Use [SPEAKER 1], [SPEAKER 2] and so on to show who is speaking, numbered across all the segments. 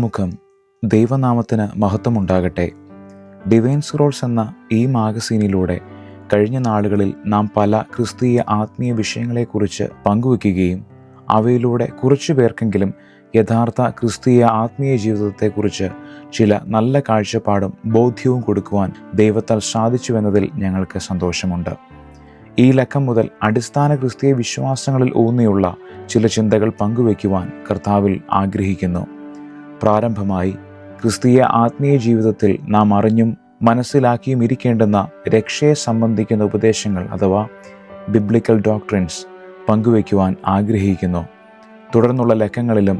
[SPEAKER 1] ആമുഖം. ദൈവനാമത്തിന് മഹത്വമുണ്ടാകട്ടെ. ഡിവൈൻ സ്ക്രോൾസ് എന്ന ഈ മാഗസീനിലൂടെ കഴിഞ്ഞ നാളുകളിൽ നാം പല ക്രിസ്തീയ ആത്മീയ വിഷയങ്ങളെക്കുറിച്ച് പങ്കുവയ്ക്കുകയും അവയിലൂടെ കുറച്ചു പേർക്കെങ്കിലും യഥാർത്ഥ ക്രിസ്തീയ ആത്മീയ ജീവിതത്തെക്കുറിച്ച് ചില നല്ല കാഴ്ചപ്പാടും ബോധ്യവും കൊടുക്കുവാൻ ദൈവത്താൽ സാധിച്ചുവെന്നതിൽ ഞങ്ങൾക്ക് സന്തോഷമുണ്ട്. ഈ ലക്കം മുതൽ അടിസ്ഥാന ക്രിസ്തീയ വിശ്വാസങ്ങളിൽ ഊന്നിയുള്ള ചില ചിന്തകൾ പങ്കുവയ്ക്കുവാൻ കർത്താവിൽ ആഗ്രഹിക്കുന്നു. പ്രാരംഭമായി ക്രിസ്തീയ ആത്മീയ ജീവിതത്തിൽ നാം അറിഞ്ഞും മനസ്സിലാക്കിയും ഇരിക്കേണ്ടുന്ന രക്ഷയെ സംബന്ധിക്കുന്ന ഉപദേശങ്ങൾ അഥവാ ബിബ്ലിക്കൽ ഡോക്ട്രിൻസ് പങ്കുവയ്ക്കുവാൻ ആഗ്രഹിക്കുന്നു. തുടർന്നുള്ള ലക്കങ്ങളിലും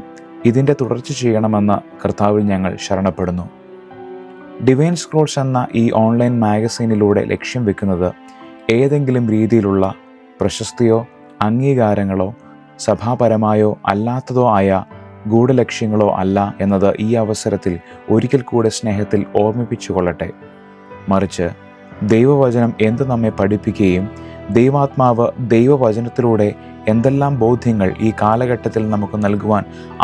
[SPEAKER 1] ഇതിൻ്റെ തുടർച്ച ചെയ്യണമെന്ന് കർത്താവിൽ ഞങ്ങൾ ശരണപ്പെടുന്നു. ഡിവൈൻ സ്ക്രോൾസ് എന്ന ഈ ഓൺലൈൻ മാഗസീനിലൂടെ ലക്ഷ്യം വെക്കുന്നത് ഏതെങ്കിലും രീതിയിലുള്ള പ്രശസ്തിയോ അംഗീകാരങ്ങളോ സഭാപരമായോ അല്ലാത്തതോ ആയ ഗൂഢലക്ഷ്യങ്ങളോ അല്ല എന്നത് ഈ അവസരത്തിൽ ഒരിക്കൽ കൂടെ സ്നേഹത്തിൽ ഓർമ്മിപ്പിച്ചു കൊള്ളട്ടെ. മറിച്ച് ദൈവവചനം എന്ത് നമ്മെ പഠിപ്പിക്കുകയും ദൈവാത്മാവ് ദൈവവചനത്തിലൂടെ എന്തെല്ലാം ബോധ്യങ്ങൾ ഈ കാലഘട്ടത്തിൽ നമുക്ക് നൽകുവാൻ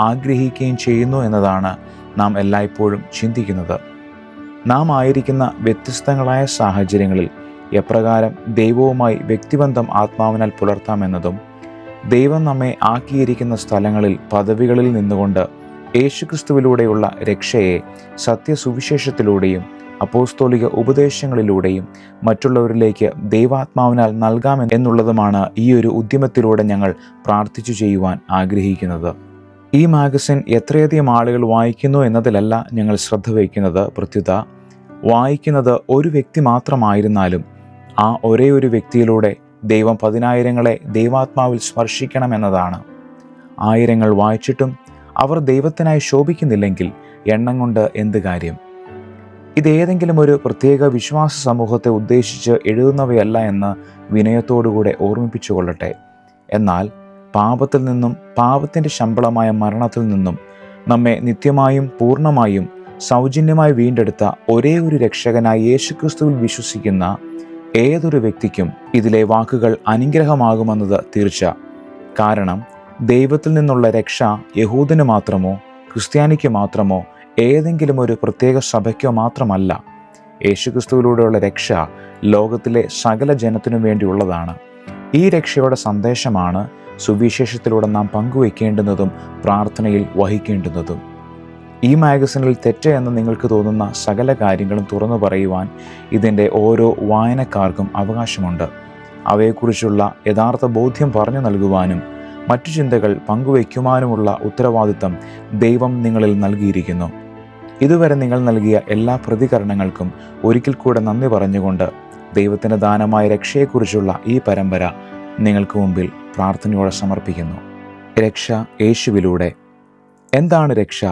[SPEAKER 1] ആഗ്രഹിക്കുകയും ചെയ്യുന്നു എന്നതാണ് നാം എല്ലായ്പ്പോഴും ചിന്തിക്കുന്നത്. നാം ആയിരിക്കുന്ന വ്യത്യസ്തങ്ങളായ സാഹചര്യങ്ങളിൽ എപ്രകാരം ദൈവവുമായി വ്യക്തിബന്ധം ആത്മാവിനാൽ പുലർത്താമെന്നതും ദൈവം നമ്മെ ആക്കിയിരിക്കുന്ന സ്ഥലങ്ങളിൽ പദവികളിൽ നിന്നുകൊണ്ട് യേശുക്രിസ്തുവിലൂടെയുള്ള രക്ഷയെ സത്യസുവിശേഷത്തിലൂടെയും അപ്പോസ്തോലിക ഉപദേശങ്ങളിലൂടെയും മറ്റുള്ളവരിലേക്ക് ദൈവാത്മാവിനാൽ നൽകാമെന്നുള്ളതുമാണ് ഈ ഒരു ഉദ്യമത്തിലൂടെ ഞങ്ങൾ പ്രാർത്ഥിച്ചു ചെയ്യുവാൻ ആഗ്രഹിക്കുന്നത്. ഈ മാഗസിൻ എത്രയധികം ആളുകൾ വായിക്കുന്നു എന്നതിലല്ല ഞങ്ങൾ ശ്രദ്ധ വയ്ക്കുന്നത്. പ്രത്യുത വായിക്കുന്നത് ഒരു വ്യക്തി മാത്രമായിരുന്നാലും ആ ഒരേ ഒരു വ്യക്തിയിലൂടെ ദൈവം 10,000-ങ്ങളെ ദൈവാത്മാവിൽ സ്പർശിക്കണമെന്നതാണ്. 1000 വായിച്ചിട്ടും അവർ ദൈവത്തിനായി ശോഭിക്കുന്നില്ലെങ്കിൽ എണ്ണം കൊണ്ട് എന്ത് കാര്യം? ഇതേതെങ്കിലും ഒരു പ്രത്യേക വിശ്വാസ സമൂഹത്തെ ഉദ്ദേശിച്ച് എഴുതുന്നവയല്ല എന്ന് വിനയത്തോടുകൂടെ ഓർമ്മിപ്പിച്ചു കൊള്ളട്ടെ. എന്നാൽ പാപത്തിൽ നിന്നും പാപത്തിൻ്റെ ശമ്പളമായ മരണത്തിൽ നിന്നും നമ്മെ നിത്യമായും പൂർണ്ണമായും സൗജന്യമായി വീണ്ടെടുത്ത ഒരേ ഒരു രക്ഷകനായ യേശുക്രിസ്തുവിൽ വിശ്വസിക്കുന്ന ഏതൊരു വ്യക്തിക്കും ഇതിലെ വാക്കുകൾ അനുഗ്രഹമാകുമെന്നത് തീർച്ച. കാരണം ദൈവത്തിൽ നിന്നുള്ള രക്ഷ യഹൂദന് മാത്രമോ ക്രിസ്ത്യാനിക്ക് മാത്രമോ ഏതെങ്കിലും ഒരു പ്രത്യേക സഭയ്ക്കോ മാത്രമല്ല. യേശുക്രിസ്തുവിലൂടെയുള്ള രക്ഷ ലോകത്തിലെ സകല ജനത്തിനു വേണ്ടിയുള്ളതാണ്. ഈ രക്ഷയുടെ സന്ദേശമാണ് സുവിശേഷത്തിലൂടെ നാം പങ്കുവയ്ക്കേണ്ടുന്നതും പ്രാർത്ഥനയിൽ വഹിക്കേണ്ടുന്നതും. ഈ മാഗസിനിൽ തെറ്റ് എന്ന് നിങ്ങൾക്ക് തോന്നുന്ന സകല കാര്യങ്ങളും തുറന്നു പറയുവാൻ ഇതിൻ്റെ ഓരോ വായനക്കാർക്കും അവകാശമുണ്ട്. അവയെക്കുറിച്ചുള്ള യഥാർത്ഥ ബോധ്യം പറഞ്ഞു നൽകുവാനും മറ്റു ചിന്തകൾ പങ്കുവയ്ക്കുവാനുമുള്ള ഉത്തരവാദിത്തം ദൈവം നിങ്ങളിൽ നൽകിയിരിക്കുന്നു. ഇതുവരെ നിങ്ങൾ നൽകിയ എല്ലാ പ്രതികരണങ്ങൾക്കും ഒരിക്കൽ കൂടെ നന്ദി പറഞ്ഞുകൊണ്ട് ദൈവത്തിൻ്റെ ദാനമായ രക്ഷയെക്കുറിച്ചുള്ള ഈ പരമ്പര നിങ്ങൾക്ക് മുമ്പിൽ പ്രാർത്ഥനയോടെ സമർപ്പിക്കുന്നു. രക്ഷ യേശുവിലൂടെ. എന്താണ് രക്ഷ?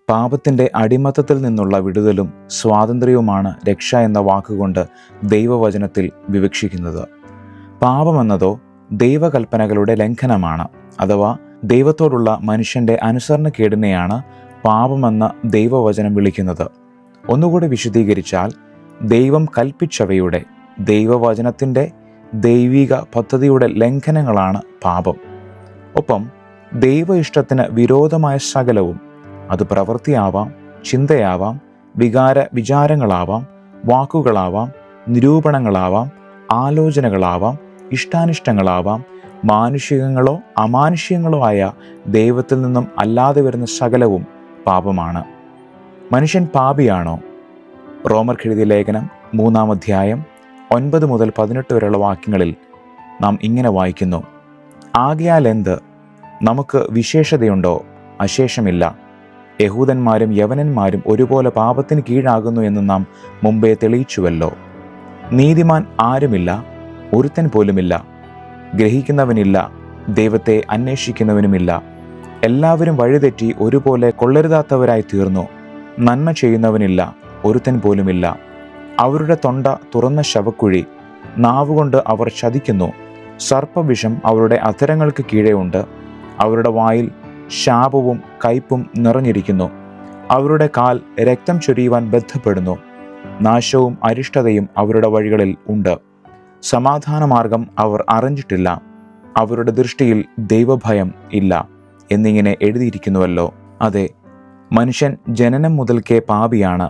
[SPEAKER 1] പാപത്തിൻ്റെ അടിമത്തത്തിൽ നിന്നുള്ള വിടുതലും സ്വാതന്ത്ര്യവുമാണ് രക്ഷ എന്ന വാക്കുകൊണ്ട് ദൈവവചനത്തിൽ വിവക്ഷിക്കുന്നത്. പാപമെന്നതോ ദൈവകൽപ്പനകളുടെ ലംഘനമാണ്. അഥവാ ദൈവത്തോടുള്ള മനുഷ്യൻ്റെ അനുസരണക്കേടിനെയാണ് പാപമെന്ന് ദൈവവചനം വിളിക്കുന്നത്. ഒന്നുകൂടി വിശദീകരിച്ചാൽ ദൈവം കൽപ്പിച്ചവയുടെ ദൈവവചനത്തിൻ്റെ ദൈവിക പദ്ധതിയുടെ ലംഘനങ്ങളാണ് പാപം. ഒപ്പം ദൈവ ഇഷ്ടത്തിന് വിരോധമായ സകലവും, അത് പ്രവൃത്തിയാവാം, ചിന്തയാവാം, വിചാരങ്ങളാവാം, വാക്കുകളാവാം, നിരൂപണങ്ങളാവാം, ആലോചനകളാവാം, ഇഷ്ടാനിഷ്ടങ്ങളാവാം, മാനുഷികങ്ങളോ അമാനുഷികങ്ങളോ ആയ ദൈവത്തിൽ നിന്നും അല്ലാതെ വരുന്ന സകലവും പാപമാണ്. മനുഷ്യൻ പാപിയാണോ? റോമർക്കെഴുതിയ ലേഖനം 3-ാം അധ്യായം 9 മുതൽ 18 വരെയുള്ള വാക്യങ്ങളിൽ നാം ഇങ്ങനെ വായിക്കുന്നു: ആകയാൽ എന്ത്? നമുക്ക് വിശേഷതയുണ്ടോ? അശേഷമില്ല. യഹൂദന്മാരും യവനന്മാരും ഒരുപോലെ പാപത്തിന് കീഴാകുന്നു എന്ന് നാം മുമ്പേ തെളിയിച്ചുവല്ലോ. നീതിമാൻ ആരുമില്ല, ഒരുത്തൻ പോലുമില്ല. ഗ്രഹിക്കുന്നവനില്ല, ദൈവത്തെ അന്വേഷിക്കുന്നവനുമില്ല. എല്ലാവരും വഴിതെറ്റി ഒരുപോലെ കൊള്ളരുതാത്തവരായി തീർന്നു. നന്മ ചെയ്യുന്നവനില്ല, ഒരുത്തൻ പോലുമില്ല. അവരുടെ തൊണ്ട തുറന്ന ശവക്കുഴി, നാവുകൊണ്ട് അവർ ചതിക്കുന്നു. സർപ്പവിഷം അവരുടെ അധരങ്ങൾക്ക് കീഴെ ഉണ്ട്. അവരുടെ വായിൽ ശാപവും കയ്പും നിറഞ്ഞിരിക്കുന്നു. അവരുടെ കാൽ രക്തം ചൊരിയുവാൻ ബന്ധപ്പെടുന്നു. നാശവും അരിഷ്ടതയും അവരുടെ വഴികളിൽ ഉണ്ട്. സമാധാനമാർഗം അവർ അറിഞ്ഞിട്ടില്ല. അവരുടെ ദൃഷ്ടിയിൽ ദൈവഭയം ഇല്ല എന്നിങ്ങനെ എഴുതിയിരിക്കുന്നുവല്ലോ. അതെ, മനുഷ്യൻ ജനനം മുതൽക്കേ പാപിയാണ്.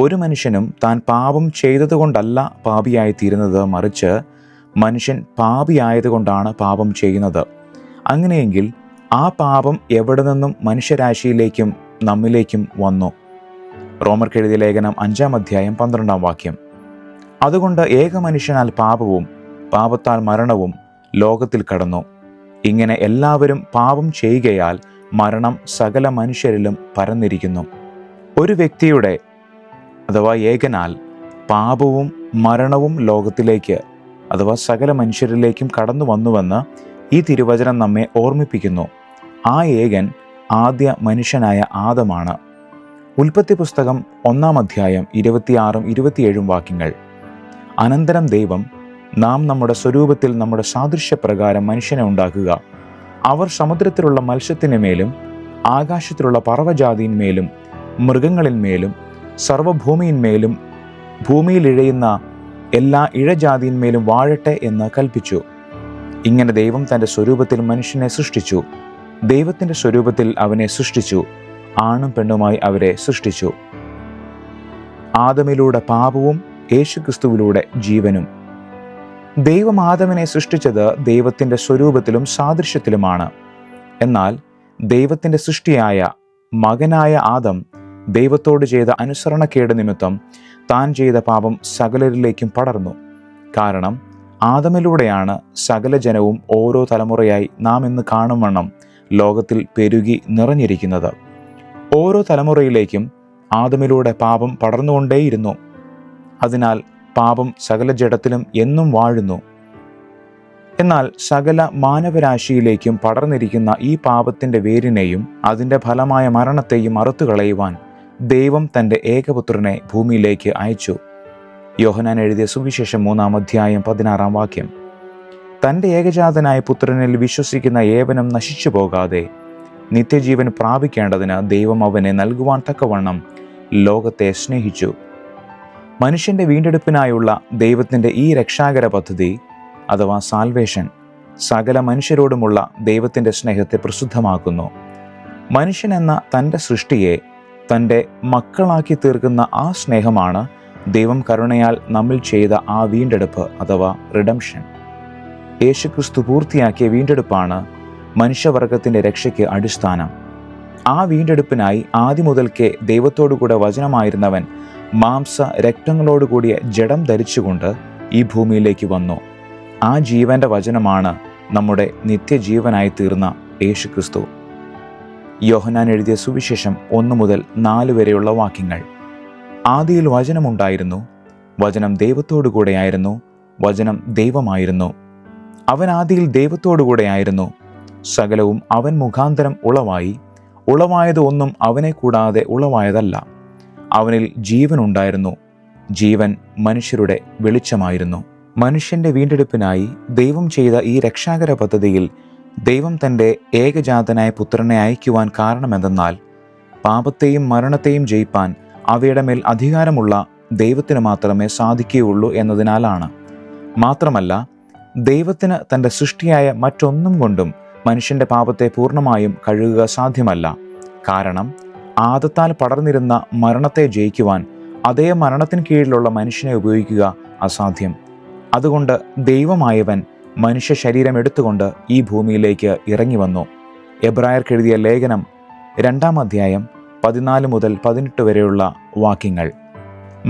[SPEAKER 1] ഒരു മനുഷ്യനും താൻ പാപം ചെയ്തതുകൊണ്ടല്ല പാപിയായിത്തീരുന്നത്, മറിച്ച് മനുഷ്യൻ പാപിയായതുകൊണ്ടാണ് പാപം ചെയ്യുന്നത്. അങ്ങനെയെങ്കിൽ ആ പാപം എവിടെ നിന്നും മനുഷ്യരാശിയിലേക്കും നമ്മിലേക്കും വന്നു? റോമർക്കെഴുതിയ ലേഖനം 5-ാം അധ്യായം 12-ാം വാക്യം. അതുകൊണ്ട് ഏക മനുഷ്യനാൽ പാപവും പാപത്താൽ മരണവും ലോകത്തിൽ കടന്നു. ഇങ്ങനെ എല്ലാവരും പാപം ചെയ്യുകയാൽ മരണം സകല മനുഷ്യരിലും പരന്നിരിക്കുന്നു. ഒരു വ്യക്തിയുടെ അഥവാ ഏകനാൽ പാപവും മരണവും ലോകത്തിലേക്ക് അഥവാ സകല മനുഷ്യരിലേക്കും കടന്നു വന്നുവെന്ന് ഈ തിരുവചനം നമ്മെ ഓർമ്മിപ്പിക്കുന്നു. ആ ഏകൻ ആദ്യ മനുഷ്യനായ ആദമാണ്. ഉൽപ്പത്തി പുസ്തകം 1-ാം അധ്യായം 26-27 വാക്യങ്ങൾ. അനന്തരം ദൈവം, നാം നമ്മുടെ സ്വരൂപത്തിൽ നമ്മുടെ സാദൃശ്യപ്രകാരം മനുഷ്യനെ ഉണ്ടാക്കുക. അവർ സമുദ്രത്തിലുള്ള മത്സ്യത്തിന്മേലും ആകാശത്തിലുള്ള പറവജാതിന്മേലും മൃഗങ്ങളിന്മേലും സർവ്വഭൂമിയിന്മേലും ഭൂമിയിൽ ഇഴയുന്ന എല്ലാ ഇഴജാതിന്മേലും വാഴട്ടെ എന്ന് കൽപ്പിച്ചു. ഇങ്ങനെ ദൈവം തൻ്റെ സ്വരൂപത്തിൽ മനുഷ്യനെ സൃഷ്ടിച്ചു. ദൈവത്തിൻ്റെ സ്വരൂപത്തിൽ അവനെ സൃഷ്ടിച്ചു, ആണും പെണ്ണുമായി അവരെ സൃഷ്ടിച്ചു. ആദമിലൂടെ പാപവും യേശുക്രിസ്തുവിലൂടെ ജീവനും. ദൈവം ആദമിനെ സൃഷ്ടിച്ചത് ദൈവത്തിൻ്റെ സ്വരൂപത്തിലും സാദൃശ്യത്തിലുമാണ്. എന്നാൽ ദൈവത്തിൻ്റെ സൃഷ്ടിയായ മകനായ ആദം ദൈവത്തോട് ചെയ്ത അനുസരണക്കേട് നിമിത്തം താൻ ചെയ്ത പാപം സകലരിലേക്കും പടർന്നു. കാരണം ആദമിലൂടെയാണ് സകല ജനവും ഓരോ തലമുറയായി നാം ഇന്ന് കാണുംവണ്ണം ലോകത്തിൽ പെരുകി നിറഞ്ഞിരിക്കുന്നത്. ഓരോ തലമുറയിലേക്കും ആദമിലൂടെ പാപം പടർന്നുകൊണ്ടേയിരുന്നു. അതിനാൽ പാപം സകല ജഡത്തിലും എന്നും വാഴുന്നു. എന്നാൽ സകല മാനവരാശിയിലേക്കും പടർന്നിരിക്കുന്ന ഈ പാപത്തിൻ്റെ വേരിനെയും അതിൻ്റെ ഫലമായ മരണത്തെയും അറുത്തുകളയുവാൻ ദൈവം തൻ്റെ ഏകപുത്രനെ ഭൂമിയിലേക്ക് അയച്ചു. യോഹന്നാൻ എഴുതിയ സുവിശേഷം 3-ാം അധ്യായം 16-ാം വാക്യം. തൻ്റെ ഏകജാതനായ പുത്രനിൽ വിശ്വസിക്കുന്ന ഏവനും നശിച്ചു പോകാതെ നിത്യജീവൻ പ്രാപിക്കേണ്ടതിന് ദൈവം അവനെ നൽകുവാൻ തക്കവണ്ണം ലോകത്തെ സ്നേഹിച്ചു. മനുഷ്യൻ്റെ വീണ്ടെടുപ്പിനായുള്ള ദൈവത്തിൻ്റെ ഈ രക്ഷാകര പദ്ധതി അഥവാ സാൽവേഷൻ സകല മനുഷ്യരോടുമുള്ള ദൈവത്തിൻ്റെ സ്നേഹത്തെ പ്രസിദ്ധമാക്കുന്നു. മനുഷ്യൻ എന്ന തൻ്റെ സൃഷ്ടിയെ തൻ്റെ മക്കളാക്കി തീർക്കുന്ന ആ സ്നേഹമാണ് ദൈവം കരുണയാൽ നമ്മിൽ ചെയ്ത ആ വീണ്ടെടുപ്പ് അഥവാ റിഡംഷൻ. യേശുക്രിസ്തു പൂർത്തിയാക്കിയ വീണ്ടെടുപ്പാണ് മനുഷ്യവർഗത്തിൻ്റെ രക്ഷയ്ക്ക് അടിസ്ഥാനം. ആ വീണ്ടെടുപ്പിനായി ആദ്യം മുതൽക്കേ ദൈവത്തോടുകൂടെ വചനമായിരുന്നവൻ മാംസ രക്തങ്ങളോടുകൂടിയ ജഡം ധരിച്ചുകൊണ്ട് ഈ ഭൂമിയിലേക്ക് വന്നു. ആ ജീവന്റെ വചനമാണ് നമ്മുടെ നിത്യജീവനായി തീർന്ന യേശുക്രിസ്തു. യോഹന്നാൻ എഴുതിയ സുവിശേഷം 1 മുതൽ 4 വരെയുള്ള വാക്യങ്ങൾ. ആദിയിൽ വചനമുണ്ടായിരുന്നു, വചനം ദൈവത്തോടുകൂടെയായിരുന്നു, വചനം ദൈവമായിരുന്നു. അവൻ ആദിയിൽ ദൈവത്തോടുകൂടെയായിരുന്നു. സകലവും അവൻ മുഖാന്തരം ഉളവായി, ഉളവായത് ഒന്നും അവനെ കൂടാതെ ഉളവായതല്ല. അവനിൽ ജീവൻ ഉണ്ടായിരുന്നു, ജീവൻ മനുഷ്യരുടെ വെളിച്ചമായിരുന്നു. മനുഷ്യന്റെ വീണ്ടെടുപ്പിനായി ദൈവം ചെയ്ത ഈ രക്ഷാകര പദ്ധതിയിൽ ദൈവം തൻ്റെ ഏകജാതനായ പുത്രനെ അയക്കുവാൻ കാരണമെന്തെന്നാൽ പാപത്തെയും മരണത്തെയും ജയിപ്പാൻ അവയുടെ മേൽ അധികാരമുള്ള ദൈവത്തിന് മാത്രമേ സാധിക്കുകയുള്ളൂ എന്നതിനാലാണ്. മാത്രമല്ല, ദൈവത്തിന് തൻ്റെ സൃഷ്ടിയായ മറ്റൊന്നും കൊണ്ടും മനുഷ്യൻ്റെ പാപത്തെ പൂർണ്ണമായും കഴുകുക സാധ്യമല്ല. കാരണം ആദത്താൽ പടർന്നിരുന്ന മരണത്തെ ജയിക്കുവാൻ അതേ മരണത്തിന് കീഴിലുള്ള മനുഷ്യനെ ഉപയോഗിക്കുക അസാധ്യം. അതുകൊണ്ട് ദൈവമായവൻ മനുഷ്യ ശരീരം എടുത്തുകൊണ്ട് ഈ ഭൂമിയിലേക്ക് ഇറങ്ങി വന്നു. എബ്രായർക്ക് എഴുതിയ ലേഖനം 2-ാം അധ്യായം 14 മുതൽ 18 വരെയുള്ള വാക്യങ്ങൾ.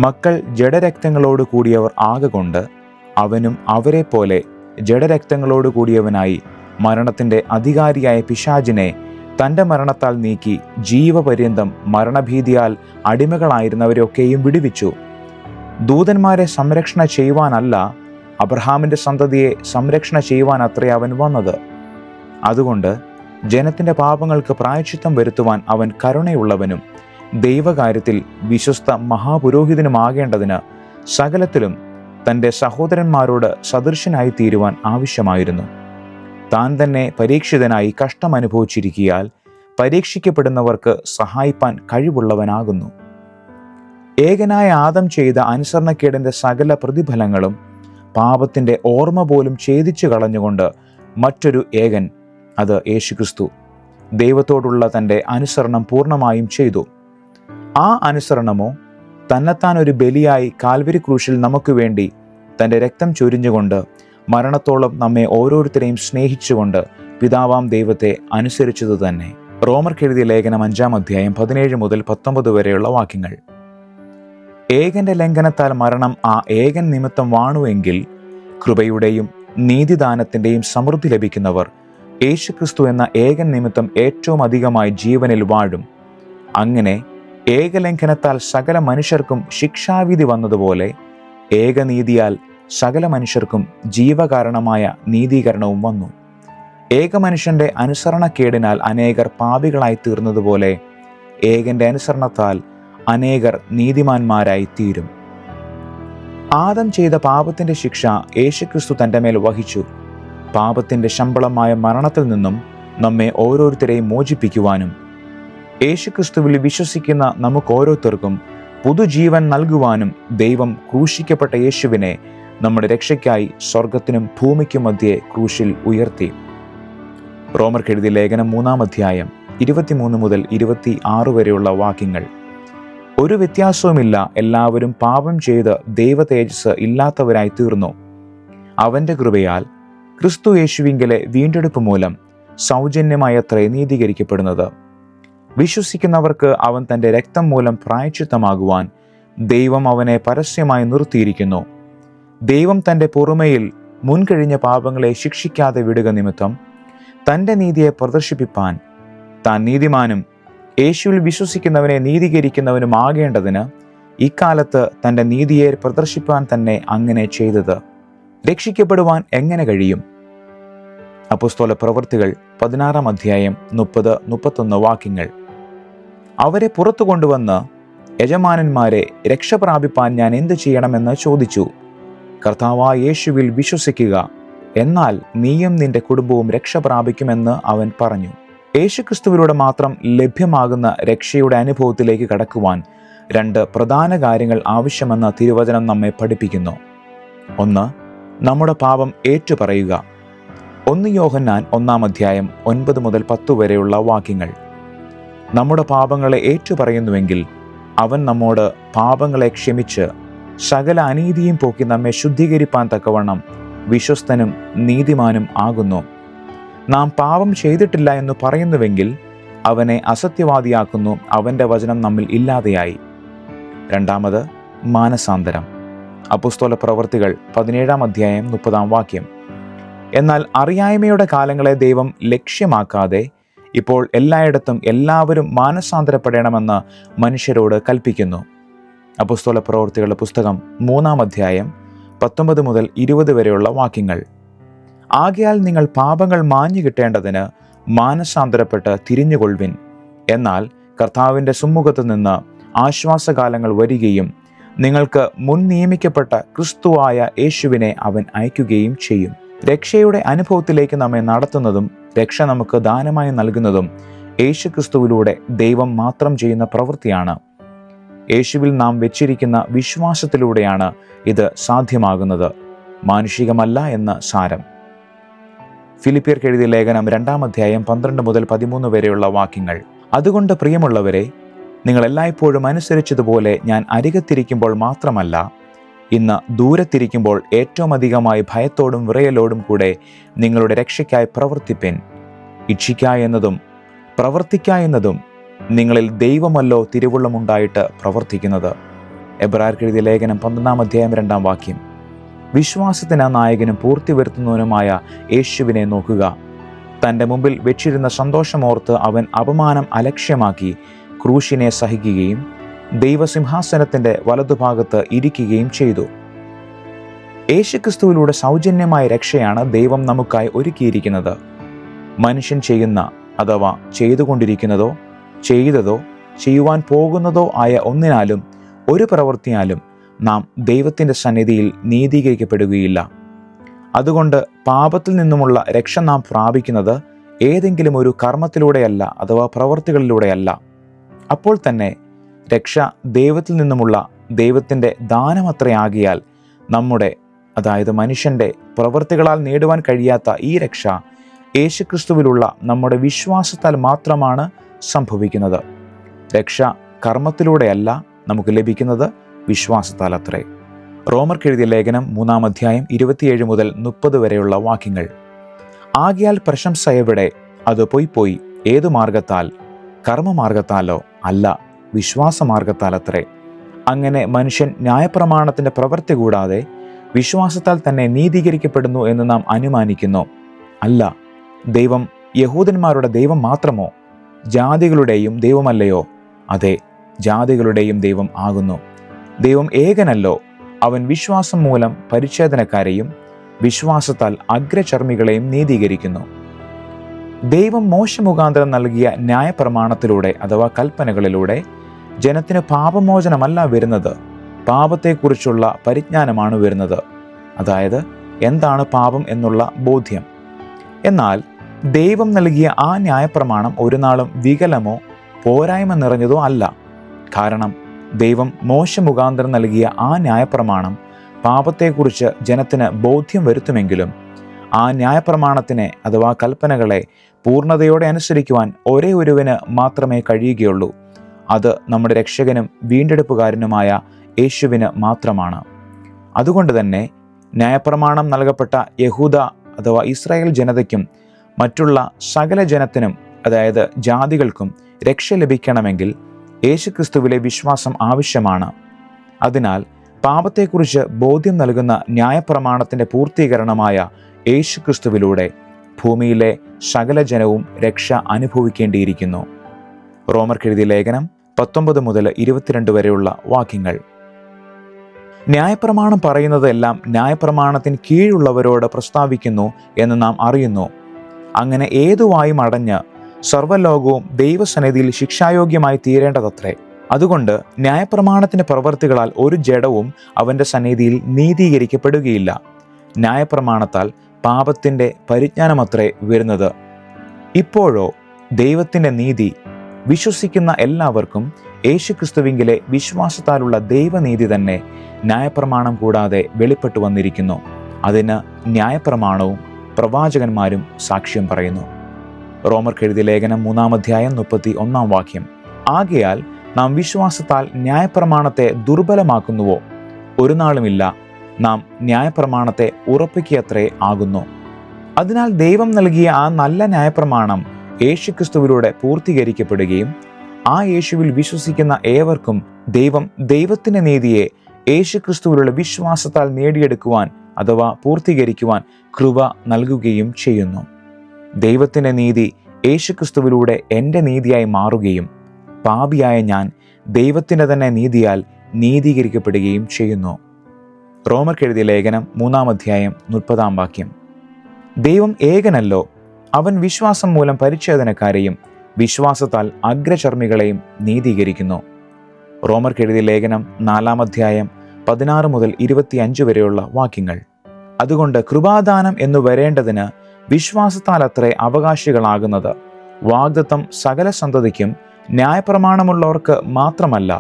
[SPEAKER 1] മക്കൾ ജഡരക്തങ്ങളോട് കൂടിയവർ ആകൊണ്ട് അവനും അവരെ പോലെ ജഡരക്തങ്ങളോട് കൂടിയവനായി മരണത്തിൻ്റെ അധികാരിയായ പിശാചിനെ തൻ്റെ മരണത്താൽ നീക്കി ജീവപര്യന്തം മരണഭീതിയാൽ അടിമകളായിരുന്നവരെയൊക്കെയും വിടുവിച്ചു. ദൂതന്മാരെ സംരക്ഷണ ചെയ്യുവാനല്ല, അബ്രഹാമിൻ്റെ സന്തതിയെ സംരക്ഷണ ചെയ്യുവാൻ അത്രേ അവൻ വന്നത്. അതുകൊണ്ട് ജനത്തിൻ്റെ പാപങ്ങൾക്ക് പ്രായശ്ചിത്തം വരുത്തുവാൻ അവൻ കരുണയുള്ളവനും ദൈവകാര്യത്തിൽ വിശ്വസ്ത മഹാപുരോഹിതനുമാകേണ്ടതിന് സകലത്തിലും തൻ്റെ സഹോദരന്മാരോട് സദൃശനായി തീരുവാൻ ആവശ്യമായിരുന്നു. താൻ തന്നെ പരീക്ഷിതനായി കഷ്ടം അനുഭവിച്ചിരിക്കിയാൽ പരീക്ഷിക്കപ്പെടുന്നവർക്ക് സഹായിപ്പാൻ കഴിവുള്ളവനാകുന്നു. ഏകനായ ആദം ചെയ്ത അനുസരണക്കേടിൻ്റെ സകല പ്രതിഫലങ്ങളും പാപത്തിൻ്റെ ഓർമ്മ പോലും ഛേദിച്ചു കളഞ്ഞുകൊണ്ട് മറ്റൊരു ഏകൻ, അത് യേശുക്രിസ്തു, ദൈവത്തോടുള്ള തൻ്റെ അനുസരണം പൂർണ്ണമായും ചെയ്തു. ആ അനുസരണമോ തന്നെത്താൻ ഒരു ബലിയായി കാൽവരി ക്രൂശിൽ നമുക്ക് വേണ്ടി തൻ്റെ രക്തം ചൊരിഞ്ഞുകൊണ്ട് മരണത്തോളം നമ്മെ ഓരോരുത്തരെയും സ്നേഹിച്ചുകൊണ്ട് പിതാവാം ദൈവത്തെ അനുസരിച്ചതു തന്നെ. റോമർക്കെഴുതിയ ലേഖനം 5-ാം അധ്യായം 17 മുതൽ 19 വരെയുള്ള വാക്യങ്ങൾ. ഏകന്റെ ലംഘനത്താൽ മരണം ആ ഏകൻ നിമിത്തം വാണുവെങ്കിൽ കൃപയുടെയും നീതിദാനത്തിൻ്റെയും സമൃദ്ധി ലഭിക്കുന്നവർ യേശുക്രിസ്തു എന്ന ഏകൻ നിമിത്തം ഏറ്റവും അധികമായി ജീവനിൽ വാഴും. അങ്ങനെ ഏകലംഘനത്താൽ സകല മനുഷ്യർക്കും ശിക്ഷാവിധി വന്നതുപോലെ ഏകനീതിയാൽ സകല മനുഷ്യർക്കും ജീവകാരണമായ നീതീകരണവും വന്നു. ഏകമനുഷ്യന്റെ അനുസരണക്കേടിനാൽ അനേകർ പാപികളായി തീർന്നതുപോലെ ഏകന്റെ അനുസരണത്താൽ അനേകർ നീതിമാന്മാരായി തീരും. ആദം ചെയ്ത പാപത്തിന്റെ ശിക്ഷ യേശുക്രിസ്തു തൻ്റെ മേൽ വഹിച്ചു, പാപത്തിന്റെ ശമ്പളമായ മരണത്തിൽ നിന്നും നമ്മെ ഓരോരുത്തരെയും മോചിപ്പിക്കുവാനും യേശുക്രിസ്തുവിൽ വിശ്വസിക്കുന്ന നമുക്ക് ഓരോരുത്തർക്കും പുതുജീവൻ നൽകുവാനും ദൈവം ക്രൂശിക്കപ്പെട്ട യേശുവിനെ നമ്മുടെ രക്ഷയ്ക്കായി സ്വർഗത്തിനും ഭൂമിക്കും മധ്യേ ക്രൂശിൽ ഉയർത്തി. റോമർക്കെഴുതിയ ലേഖനം 3-ാം അധ്യായം 23 മുതൽ 26 വരെയുള്ള വാക്യങ്ങൾ. ഒരു വ്യത്യാസവുമില്ല, എല്ലാവരും പാപം ചെയ്ത് ദൈവ തേജസ് ഇല്ലാത്തവരായി തീർന്നു. അവന്റെ കൃപയാൽ ക്രിസ്തു യേശുവിങ്കലെ വീണ്ടെടുപ്പ് മൂലം സൗജന്യമായത്രേ നീതീകരിക്കപ്പെടുന്നത്. വിശ്വസിക്കുന്നവർക്ക് അവൻ തൻ്റെ രക്തം മൂലം പ്രായശ്ചിത്തമാകുവാൻ ദൈവം അവനെ പരസ്യമായി നിർത്തിയിരിക്കുന്നു. ദൈവം തൻ്റെ പൊറുമയിൽ മുൻകഴിഞ്ഞ പാപങ്ങളെ ശിക്ഷിക്കാതെ വിടുക നിമിത്തം തൻ്റെ നീതിയെ പ്രദർശിപ്പിപ്പാൻ താൻ നീതിമാനും യേശുവിൽ വിശ്വസിക്കുന്നവനെ നീതീകരിക്കുന്നവനും ആകേണ്ടതിന് ഇക്കാലത്ത് തൻ്റെ നീതിയെ പ്രദർശിപ്പാൻ തന്നെ അങ്ങനെ ചെയ്തത്. രക്ഷിക്കപ്പെടുവാൻ എങ്ങനെ കഴിയും? അപ്പോസ്തല പ്രവൃത്തികൾ 16-ാം അധ്യായം 30-31 വാക്യങ്ങൾ. അവരെ പുറത്തു കൊണ്ടുവന്ന്, യജമാനന്മാരെ, രക്ഷ പ്രാപിപ്പാൻ ഞാൻ എന്ത് ചെയ്യണമെന്ന് ചോദിച്ചു. കർത്താവായ യേശുവിൽ വിശ്വസിക്കുക, എന്നാൽ നീയും നിന്റെ കുടുംബവും രക്ഷ പ്രാപിക്കുമെന്ന് അവൻ പറഞ്ഞു. യേശുക്രിസ്തുവിലൂടെ മാത്രം ലഭ്യമാകുന്ന രക്ഷയുടെ അനുഭവത്തിലേക്ക് കടക്കുവാൻ 2 പ്രധാന കാര്യങ്ങൾ ആവശ്യമെന്ന് തിരുവചനം നമ്മെ പഠിപ്പിക്കുന്നു. 1. നമ്മുടെ പാപം ഏറ്റുപറയുക. 1 യോഹന്നാൻ 1-ാം അധ്യായം 9 മുതൽ 10 വരെയുള്ള വാക്യങ്ങൾ. നമ്മുടെ പാപങ്ങളെ ഏറ്റുപറയുന്നുവെങ്കിൽ അവൻ നമ്മോട് പാപങ്ങളെ ക്ഷമിച്ച് സകല അനീതിയും പോക്കി നമ്മെ ശുദ്ധീകരിപ്പാൻ തക്കവണ്ണം വിശ്വസ്തനും നീതിമാനും ആകുന്നു. നാം പാപം ചെയ്തിട്ടില്ല എന്ന് പറയുന്നുവെങ്കിൽ അവനെ അസത്യവാദിയാക്കുന്നു, അവൻ്റെ വചനം നമ്മിൽ ഇല്ലാതെയായി. 2. മാനസാന്തരം. അപ്പോസ്തല പ്രവൃത്തികൾ 17-ാം അധ്യായം 30-ാം വാക്യം. എന്നാൽ അറിയായ്മയുടെ കാലങ്ങളെ ദൈവം ലക്ഷ്യമാക്കാതെ ഇപ്പോൾ എല്ലായിടത്തും എല്ലാവരും മാനസാന്തരപ്പെടണമെന്ന് മനുഷ്യരോട് കൽപ്പിക്കുന്നു. അപ്പോസ്തല പ്രവൃത്തികളുടെ പുസ്തകം 3-ാം അധ്യായം 19 മുതൽ 20 വരെയുള്ള വാക്യങ്ങൾ. ആകയാൽ നിങ്ങൾ പാപങ്ങൾ മാഞ്ഞു കിട്ടേണ്ടതിന് മാനസാന്തരപ്പെട്ട് തിരിഞ്ഞുകൊള്ളുവിൻ. എന്നാൽ കർത്താവിൻ്റെ സുമ്മുഖത്ത് നിന്ന് ആശ്വാസകാലങ്ങൾ വരികയും നിങ്ങൾക്ക് മുൻ നിയമിക്കപ്പെട്ട ക്രിസ്തുവായ യേശുവിനെ അവൻ അയക്കുകയും ചെയ്യും. രക്ഷയുടെ അനുഭവത്തിലേക്ക് നമ്മെ നടത്തുന്നതും രക്ഷ നമുക്ക് ദാനമായി നൽകുന്നതും യേശുക്രിസ്തുവിലൂടെ ദൈവം മാത്രം ചെയ്യുന്ന പ്രവൃത്തിയാണ്. യേശുവിൽ നാം വെച്ചിരിക്കുന്ന വിശ്വാസത്തിലൂടെയാണ് ഇത് സാധ്യമാകുന്നത്, മാനുഷികമല്ല എന്ന് സാരം. ഫിലിപ്പിയർക്ക് എഴുതിയ ലേഖനം 2-ാം അധ്യായം 12 മുതൽ 13 വരെയുള്ള വാക്യങ്ങൾ. അതുകൊണ്ട് പ്രിയമുള്ളവരെ, നിങ്ങൾ എല്ലായ്പ്പോഴും അനുസരിച്ചതുപോലെ ഞാൻ അരികത്തിരിക്കുമ്പോൾ മാത്രമല്ല, ഇന്ന് ദൂരത്തിരിക്കുമ്പോൾ ഏറ്റവും അധികമായി ഭയത്തോടും വിറയലോടും കൂടെ നിങ്ങളുടെ രക്ഷയ്ക്കായി പ്രവർത്തിപ്പിൻ. ഇച്ഛിക്ക എന്നതും പ്രവർത്തിക്ക എന്നതും നിങ്ങളിൽ ദൈവമല്ലോ തിരുവുള്ളമുണ്ടായിട്ട് പ്രവർത്തിക്കുന്നത്. എബ്രായർക്ക് എഴുതിയ ലേഖനം 11-ാം അധ്യായം 2-ാം വാക്യം. വിശ്വാസത്തിന് നായകനും പൂർത്തി വരുത്തുന്നവനുമായ യേശുവിനെ നോക്കുക. തൻ്റെ മുമ്പിൽ വെച്ചിരുന്ന സന്തോഷമോർത്ത് അവൻ അപമാനം അലക്ഷ്യമാക്കി ക്രൂശിനെ സഹിക്കുകയും ദൈവസിംഹാസനത്തിൻ്റെ വലതുഭാഗത്ത് ഇരിക്കുകയും ചെയ്തു. യേശുക്രിസ്തുവിലൂടെ സൗജന്യമായ രക്ഷയാണ് ദൈവം നമുക്കായി ഒരുക്കിയിരിക്കുന്നത്. മനുഷ്യൻ ചെയ്യുന്ന അഥവാ ചെയ്തുകൊണ്ടിരിക്കുന്നതോ ചെയ്തതോ ചെയ്യുവാൻ പോകുന്നതോ ആയ ഒന്നിനാലും ഒരു പ്രവൃത്തിയാലും നാം ദൈവത്തിൻ്റെ സന്നിധിയിൽ നീതീകരിക്കപ്പെടുകയില്ല. അതുകൊണ്ട് പാപത്തിൽ നിന്നുമുള്ള രക്ഷ നാം പ്രാപിക്കുന്നത് ഏതെങ്കിലും ഒരു കർമ്മത്തിലൂടെയല്ല, അഥവാ പ്രവൃത്തികളിലൂടെയല്ല. അപ്പോൾ തന്നെ രക്ഷ ദൈവത്തിൽ നിന്നുമുള്ള ദൈവത്തിൻ്റെ ദാനമത്രയാകിയാൽ നമ്മുടെ, അതായത് മനുഷ്യൻ്റെ പ്രവൃത്തികളാൽ നേടുവാൻ കഴിയാത്ത ഈ രക്ഷ യേശുക്രിസ്തുവിലുള്ള നമ്മുടെ വിശ്വാസത്താൽ മാത്രമാണ് സംഭവിക്കുന്നത്. രക്ഷ കർമ്മത്തിലൂടെയല്ല നമുക്ക് ലഭിക്കുന്നത്, വിശ്വാസത്താൽ അത്രേ. റോമർക്കെഴുതിയ ലേഖനം 3-ാം അധ്യായം 27 മുതൽ 30 വരെയുള്ള വാക്യങ്ങൾ. ആകയാൽ പ്രശംസ എവിടെ? അത് പോയി. ഏതു മാർഗത്താൽ? കർമ്മമാർഗത്താലോ? അല്ല, വിശ്വാസമാർഗത്താൽ അത്രേ. അങ്ങനെ മനുഷ്യൻ ന്യായപ്രമാണത്തിന്റെ പ്രവൃത്തി കൂടാതെ വിശ്വാസത്താൽ തന്നെ നീതീകരിക്കപ്പെടുന്നു എന്ന് നാം അനുമാനിക്കുന്നു. അല്ല, ദൈവം യഹൂദന്മാരുടെ ദൈവം മാത്രമോ? ജാതികളുടെയും ദൈവമല്ലയോ? അതെ, ജാതികളുടെയും ദൈവം ആകുന്നു. ദൈവം ഏകനല്ലോ? അവൻ വിശ്വാസം മൂലം പരിച്ഛേദനക്കാരെയും വിശ്വാസത്താൽ അഗ്രചർമ്മികളെയും നീതീകരിക്കുന്നു. ദൈവം മോശെ മുഖാന്തരം നൽകിയ ന്യായപ്രമാണത്തിലൂടെ അഥവാ കൽപ്പനകളിലൂടെ ജനത്തിന് പാപമോചനമല്ല വരുന്നത്, പാപത്തെക്കുറിച്ചുള്ള പരിജ്ഞാനമാണ് വരുന്നത്. അതായത് എന്താണ് പാപം എന്നുള്ള ബോധ്യം. എന്നാൽ ദൈവം നൽകിയ ആ ന്യായപ്രമാണം ഒരു നാളും വികലമോ പോരായ്മ നിറഞ്ഞതോ അല്ല. കാരണം ദൈവം മോശെ മുഖാന്തരം നൽകിയ ആ ന്യായപ്രമാണം പാപത്തെക്കുറിച്ച് ജനത്തിന് ബോധ്യം വരുത്തുമെങ്കിലും ആ ന്യായപ്രമാണത്തിനെ അഥവാ കൽപ്പനകളെ പൂർണ്ണതയോടെ അനുസരിക്കുവാൻ ഒരേ ഒരുവന് മാത്രമേ കഴിയുകയുള്ളൂ. അത് നമ്മുടെ രക്ഷകനും വീണ്ടെടുപ്പുകാരനുമായ യേശുവിന് മാത്രമാണ്. അതുകൊണ്ട് തന്നെ ന്യായപ്രമാണം നൽകപ്പെട്ട യഹൂദ അഥവാ ഇസ്രായേൽ ജനതയ്ക്കും മറ്റുള്ള സകല ജനത്തിനും, അതായത് ജാതികൾക്കും രക്ഷ ലഭിക്കണമെങ്കിൽ യേശുക്രിസ്തുവിലെ വിശ്വാസം ആവശ്യമാണ്. അതിനാൽ പാപത്തെക്കുറിച്ച് ബോധ്യം നൽകുന്ന ന്യായപ്രമാണത്തിന്റെ പൂർത്തീകരണമായ യേശുക്രിസ്തുവിലൂടെ ഭൂമിയിലെ സകല ജനവും രക്ഷ അനുഭവിക്കേണ്ടിയിരിക്കുന്നു. റോമർക്കെഴുതിയ ലേഖനം 19 മുതൽ 22 വരെയുള്ള വാക്യങ്ങൾ. ന്യായപ്രമാണം പറയുന്നതെല്ലാം ന്യായപ്രമാണത്തിന് കീഴുള്ളവരോട് പ്രസ്താവിക്കുന്നു എന്ന് നാം അറിയുന്നു. അങ്ങനെ ഏതുവായും അടഞ്ഞ് സർവ്വലോകവും ദൈവസന്നിധിയിൽ ശിക്ഷായോഗ്യമായി തീരേണ്ടതത്രേ. അതുകൊണ്ട് ന്യായപ്രമാണത്തിന്റെ പ്രവൃത്തികളാൽ ഒരു ജഡവും അവന്റെ സന്നിധിയിൽ നീതീകരിക്കപ്പെടുകയില്ല. ന്യായപ്രമാണത്താൽ പാപത്തിന്റെ പരിജ്ഞാനമത്രേ വരുന്നത്. ഇപ്പോഴോ ദൈവത്തിന്റെ നീതി വിശ്വസിക്കുന്ന എല്ലാവർക്കും യേശുക്രിസ്തുവിങ്കിലെ വിശ്വാസത്താലുള്ള ദൈവനീതി തന്നെ ന്യായപ്രമാണം കൂടാതെ വെളിപ്പെട്ടു വന്നിരിക്കുന്നു. അതിന് ന്യായപ്രമാണവും പ്രവാചകന്മാരും സാക്ഷ്യം പറയുന്നു. റോമർക്കെഴുതിയ ലേഖനം 3-ാം അധ്യായം 31-ാം വാക്യം. ആകയാൽ നാം വിശ്വാസത്താൽ ന്യായപ്രമാണത്തെ ദുർബലമാക്കുന്നുവോ? ഒരു നാളുമില്ല. നാം ന്യായപ്രമാണത്തെ ഉറപ്പിക്കത്രേ ആകുന്നു. അതിനാൽ ദൈവം നൽകിയ ആ നല്ല ന്യായപ്രമാണം യേശുക്രിസ്തുവിലൂടെ പൂർത്തീകരിക്കപ്പെടുകയും ആ യേശുവിൽ വിശ്വസിക്കുന്ന ഏവർക്കും ദൈവത്തിന്റെ നീതിയെ യേശുക്രിസ്തുവിലുള്ള വിശ്വാസത്താൽ നേടിയെടുക്കുവാൻ അഥവാ പൂർത്തീകരിക്കുവാൻ കൃപ നൽകുകയും ചെയ്യുന്നു. ദൈവത്തിന്റെ നീതി യേശുക്രിസ്തുവിലൂടെ എൻ്റെ നീതിയായി മാറുകയും പാപിയായ ഞാൻ ദൈവത്തിന്റെ തന്നെ നീതിയാൽ നീതീകരിക്കപ്പെടുകയും ചെയ്യുന്നു. റോമർക്കെഴുതിയ ലേഖനം 3-ാം അധ്യായം 30-ാം വാക്യം. ദൈവം ഏകനല്ലോ? അവൻ വിശ്വാസം മൂലം പരിച്ഛേദനക്കാരെയും വിശ്വാസത്താൽ അഗ്രചർമ്മികളെയും നീതീകരിക്കുന്നു. റോമർക്കെഴുതിയ ലേഖനം 4-ാം അധ്യായം 16 മുതൽ 25 വരെയുള്ള വാക്യങ്ങൾ. അതുകൊണ്ട് കൃപാദാനം എന്നു വരേണ്ടതിന് വിശ്വാസത്താൽ അത്രേ അവകാശികളാകുന്നത്. വാഗ്ദത്തം സകല സന്തതിക്കും ന്യായപ്രമാണമുള്ളവർക്ക് മാത്രമല്ല,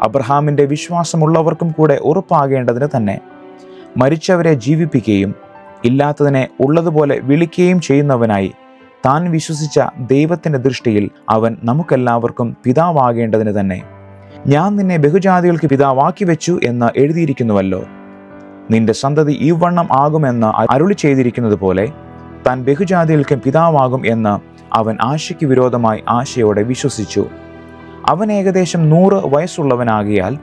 [SPEAKER 1] അബ്രഹാമിന്റെ വിശ്വാസമുള്ളവർക്കും കൂടെ ഉറപ്പാകേണ്ടതിന് തന്നെ. മരിച്ചവരെ ജീവിപ്പിക്കുകയും ഇല്ലാത്തതിനെ ഉള്ളതുപോലെ വിളിക്കുകയും ചെയ്യുന്നവനായി താൻ വിശ്വസിച്ച ദൈവത്തിന്റെ ദൃഷ്ടിയിൽ അവൻ നമുക്കെല്ലാവർക്കും പിതാവാകേണ്ടതിന് തന്നെ. ഞാൻ നിന്നെ ബഹുജാതികൾക്ക് പിതാവാക്കി വെച്ചു എന്ന് എഴുതിയിരിക്കുന്നുവല്ലോ. നിന്റെ സന്തതി ഇവണ്ണം ആകുമെന്ന് അരുളി ചെയ്തിരിക്കുന്നത് പോലെ താൻ ബഹുജാതികൾക്കും പിതാവാകും എന്ന് അവൻ ആശയ്ക്ക് വിരോധമായി ആശയോടെ വിശ്വസിച്ചു. അവൻ ഏകദേശം 100 വയസ്സുള്ളവനാകിയാൽ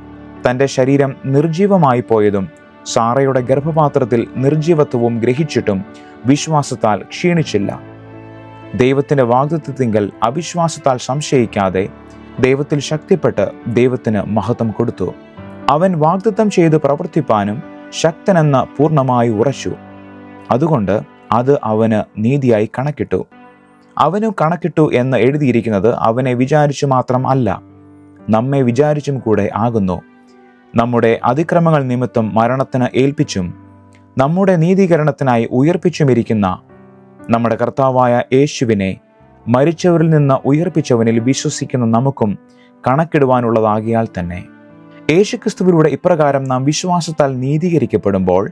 [SPEAKER 1] തൻ്റെ ശരീരം നിർജീവമായി പോയതും സാറയുടെ ഗർഭപാത്രത്തിൽ നിർജീവത്വവും ഗ്രഹിച്ചിട്ടും വിശ്വാസത്താൽ ക്ഷീണിച്ചില്ല. ദൈവത്തിന്റെ വാഗ്ദത്തത്തിങ്കൽ അവിശ്വാസത്താൽ സംശയിക്കാതെ ദൈവത്തിൽ ശക്തിപ്പെട്ട് ദൈവത്തിന് മഹത്വം കൊടുത്തു. അവൻ വാഗ്ദത്തം ചെയ്ത് പ്രവർത്തിപ്പാനും ശക്തനെന്ന് പൂർണ്ണമായി ഉറച്ചു. അതുകൊണ്ട് അത് അവന് നീതിയായി കണക്കിട്ടു. അവനും കണക്കിട്ടു എന്ന് എഴുതിയിരിക്കുന്നത് അവനെ വിചാരിച്ചു മാത്രം അല്ല, നമ്മെ വിചാരിച്ചും കൂടെ ആകുന്നു. നമ്മുടെ അതിക്രമങ്ങൾ നിമിത്തം മരണത്തിന് ഏൽപ്പിച്ചും നമ്മുടെ നീതീകരണത്തിനായി ഉയർപ്പിച്ചുമിരിക്കുന്ന നമ്മുടെ കർത്താവായ യേശുവിനെ മരിച്ചവരിൽ നിന്ന് ഉയർപ്പിച്ചവനിൽ വിശ്വസിക്കുന്ന നമുക്കും കണക്കിടുവാനുള്ളതാകിയാൽ തന്നെ. യേശുക്രിസ്തുവിലൂടെ ഇപ്രകാരം നാം വിശ്വാസത്താൽ നീതീകരിക്കപ്പെടുമ്പോൾ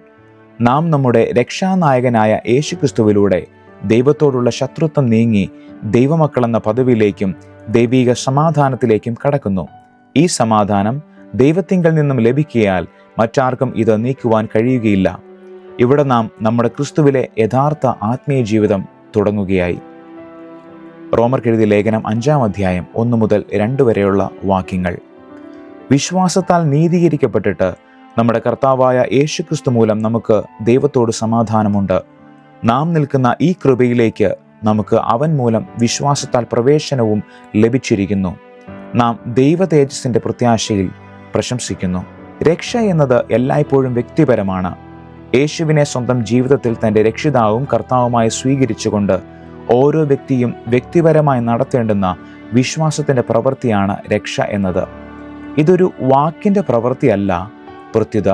[SPEAKER 1] നാം നമ്മുടെ രക്ഷാനായകനായ യേശുക്രിസ്തുവിലൂടെ ദൈവത്തോടുള്ള ശത്രുത്വം നീങ്ങി ദൈവമക്കളെന്ന പദവിയിലേക്കും ദൈവിക സമാധാനത്തിലേക്കും കടക്കുന്നു. ഈ സമാധാനം ദൈവത്തിങ്കൽ നിന്നും ലഭിക്കിയാൽ മറ്റാർക്കും ഇത് നീക്കുവാൻ കഴിയുകയില്ല. ഇവിടെ നാം നമ്മുടെ ക്രിസ്തുവിലെ യഥാർത്ഥ ആത്മീയ ജീവിതം തുടങ്ങുകയായി. റോമർക്കെഴുതിയ ലേഖനം 5-ാം അധ്യായം 1 മുതൽ 2 വരെയുള്ള വാക്യങ്ങൾ. വിശ്വാസത്താൽ നീതീകരിക്കപ്പെട്ടിട്ട് നമ്മുടെ കർത്താവായ യേശുക്രിസ്തു മൂലം നമുക്ക് ദൈവത്തോട് സമാധാനമുണ്ട്. നാം നിൽക്കുന്ന ഈ കൃപയിലേക്ക് നമുക്ക് അവൻ മൂലം വിശ്വാസത്താൽ പ്രവേശനവും ലഭിച്ചിരിക്കുന്നു. നാം ദൈവ തേജസ്സിന്റെ പ്രത്യാശയിൽ പ്രശംസിക്കുന്നു. രക്ഷ എന്നത് എല്ലായ്പ്പോഴും വ്യക്തിപരമാണ്. യേശുവിനെ സ്വന്തം ജീവിതത്തിൽ തൻ്റെ രക്ഷിതാവും കർത്താവുമായി സ്വീകരിച്ചുകൊണ്ട് ഓരോ വ്യക്തിയും വ്യക്തിപരമായി നടത്തേണ്ടുന്ന വിശ്വാസത്തിൻ്റെ പ്രവൃത്തിയാണ് രക്ഷ എന്നത്. ഇതൊരു വാക്കിൻ്റെ പ്രവൃത്തിയല്ല. പ്രത്യുത